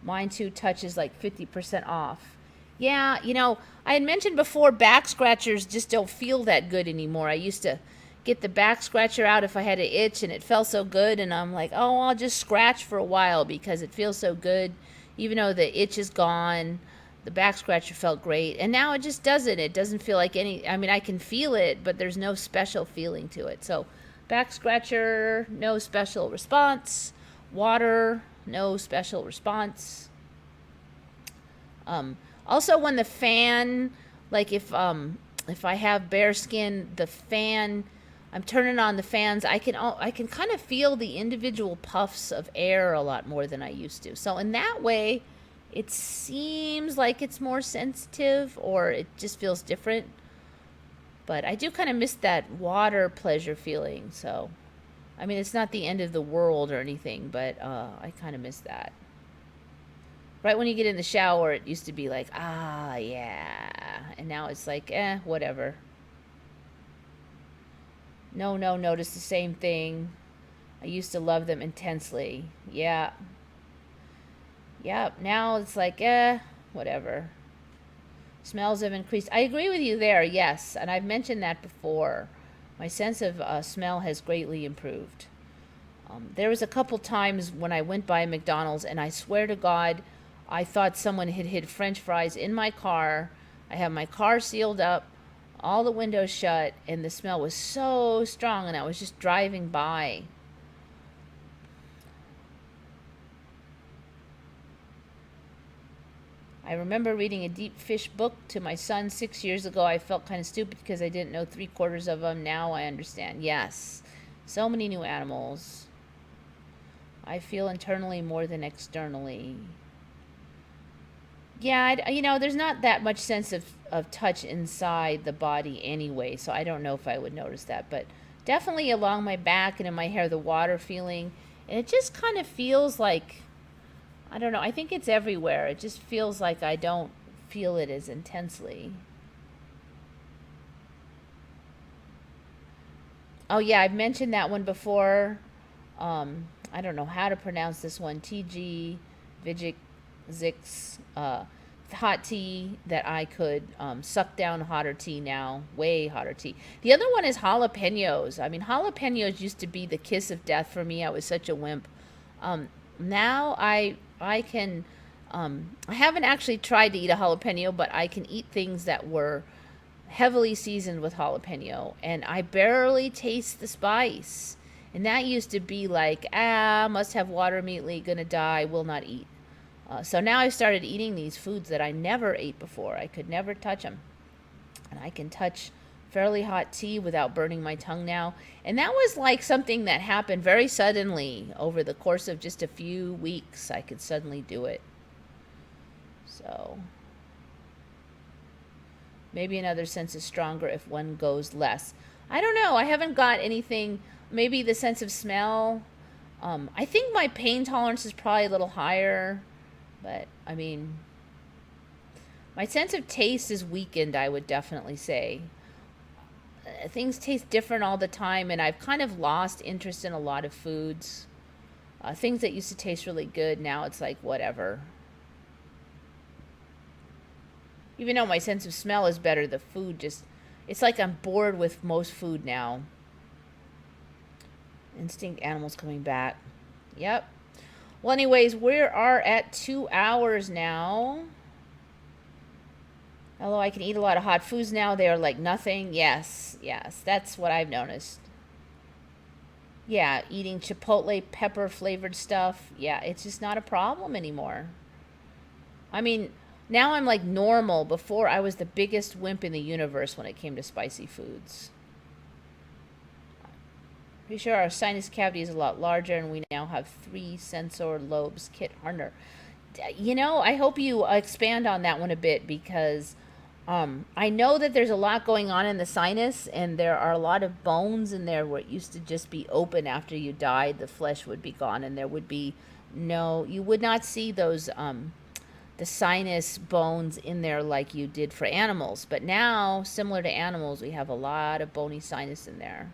Mine too touches like 50% off. Yeah, I had mentioned before, back scratchers just don't feel that good anymore. I used to get the back scratcher out if I had an itch and it felt so good, and I'm like, oh, I'll just scratch for a while because it feels so good. Even though the itch is gone, the back scratcher felt great. And now it just doesn't. It doesn't feel like I can feel it, but there's no special feeling to it. So back scratcher, no special response. Water, no special response. Also, when the fan, like if I have bare skin, the fan, I'm turning on the fans, I can kind of feel the individual puffs of air a lot more than I used to. So in that way, it seems like it's more sensitive, or it just feels different. But I do kind of miss that water pleasure feeling. So it's not the end of the world or anything, but I kind of miss that. Right when you get in the shower, it used to be like, ah, yeah. And now it's like, whatever. No, notice the same thing. I used to love them intensely. Yeah. Yep, now it's like, whatever. Smells have increased. I agree with you there, yes. And I've mentioned that before. My sense of smell has greatly improved. There was a couple times when I went by McDonald's, and I swear to God, I thought someone had hid French fries in my car. I have my car sealed up, all the windows shut, and the smell was so strong, and I was just driving by. I remember reading a deep fish book to my son 6 years ago. I felt kind of stupid because I didn't know 3/4 of them. Now I understand. Yes, so many new animals. I feel internally more than externally. Yeah, there's not that much sense of touch inside the body anyway, so I don't know if I would notice that. But definitely along my back and in my hair, the water feeling. And it just kind of feels like, I don't know, I think it's everywhere. It just feels like I don't feel it as intensely. Oh, yeah, I've mentioned that one before. I don't know how to pronounce this one. TG Vijik Zix, hot tea that I could suck down hotter tea now, way hotter tea. The other one is jalapenos. Jalapenos used to be the kiss of death for me. I was such a wimp. Now I can, I haven't actually tried to eat a jalapeno, but I can eat things that heavily seasoned with jalapeno, and I barely taste the spice. And that used to be like, must have water immediately, gonna die, will not eat. So now I started eating these foods that I never ate before. I could never touch them. And I can touch fairly hot tea without burning my tongue now. And that was like something that happened very suddenly over the course of just a few weeks. I could suddenly do it. So maybe another sense is stronger if one goes less. I don't know. I haven't got anything. Maybe the sense of smell. I think my pain tolerance is probably a little higher. But, I mean, my sense of taste is weakened, I would definitely say. Things taste different all the time, and I've kind of lost interest in a lot of foods. Things that used to taste really good, now it's like, whatever. Even though my sense of smell is better, the food just, it's like I'm bored with most food now. Instinct animals coming back. Yep. Well, anyways, we are at 2 hours now. Although I can eat a lot of hot foods now, they are like nothing. Yes, that's what I've noticed. Yeah, eating chipotle pepper flavored stuff. Yeah, it's just not a problem anymore. I mean, now I'm like normal. Before, I was the biggest wimp in the universe when it came to spicy foods. Pretty sure our sinus cavity is a lot larger, and we now have 3 sensor lobes. Kit Harner. You know, I hope you expand on that one a bit, because I know that there's a lot going on in the sinus, and there are a lot of bones in there where it used to just be open after you died. The flesh would be gone, and there would be no, you would not see those, the sinus bones in there like you did for animals. But now, similar to animals, we have a lot of bony sinus in there.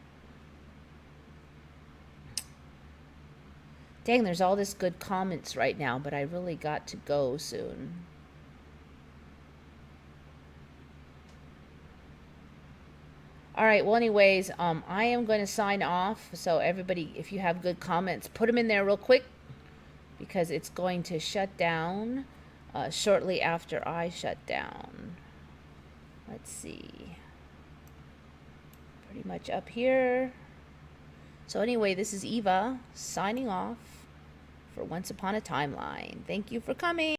Dang, there's all this good comments right now, but I really got to go soon. All right, well, anyways, I am going to sign off. So everybody, if you have good comments, put them in there real quick, because it's going to shut down shortly after I shut down. Let's see. Pretty much up here. So anyway, this is Eva signing off for Once Upon a Timeline. Thank you for coming.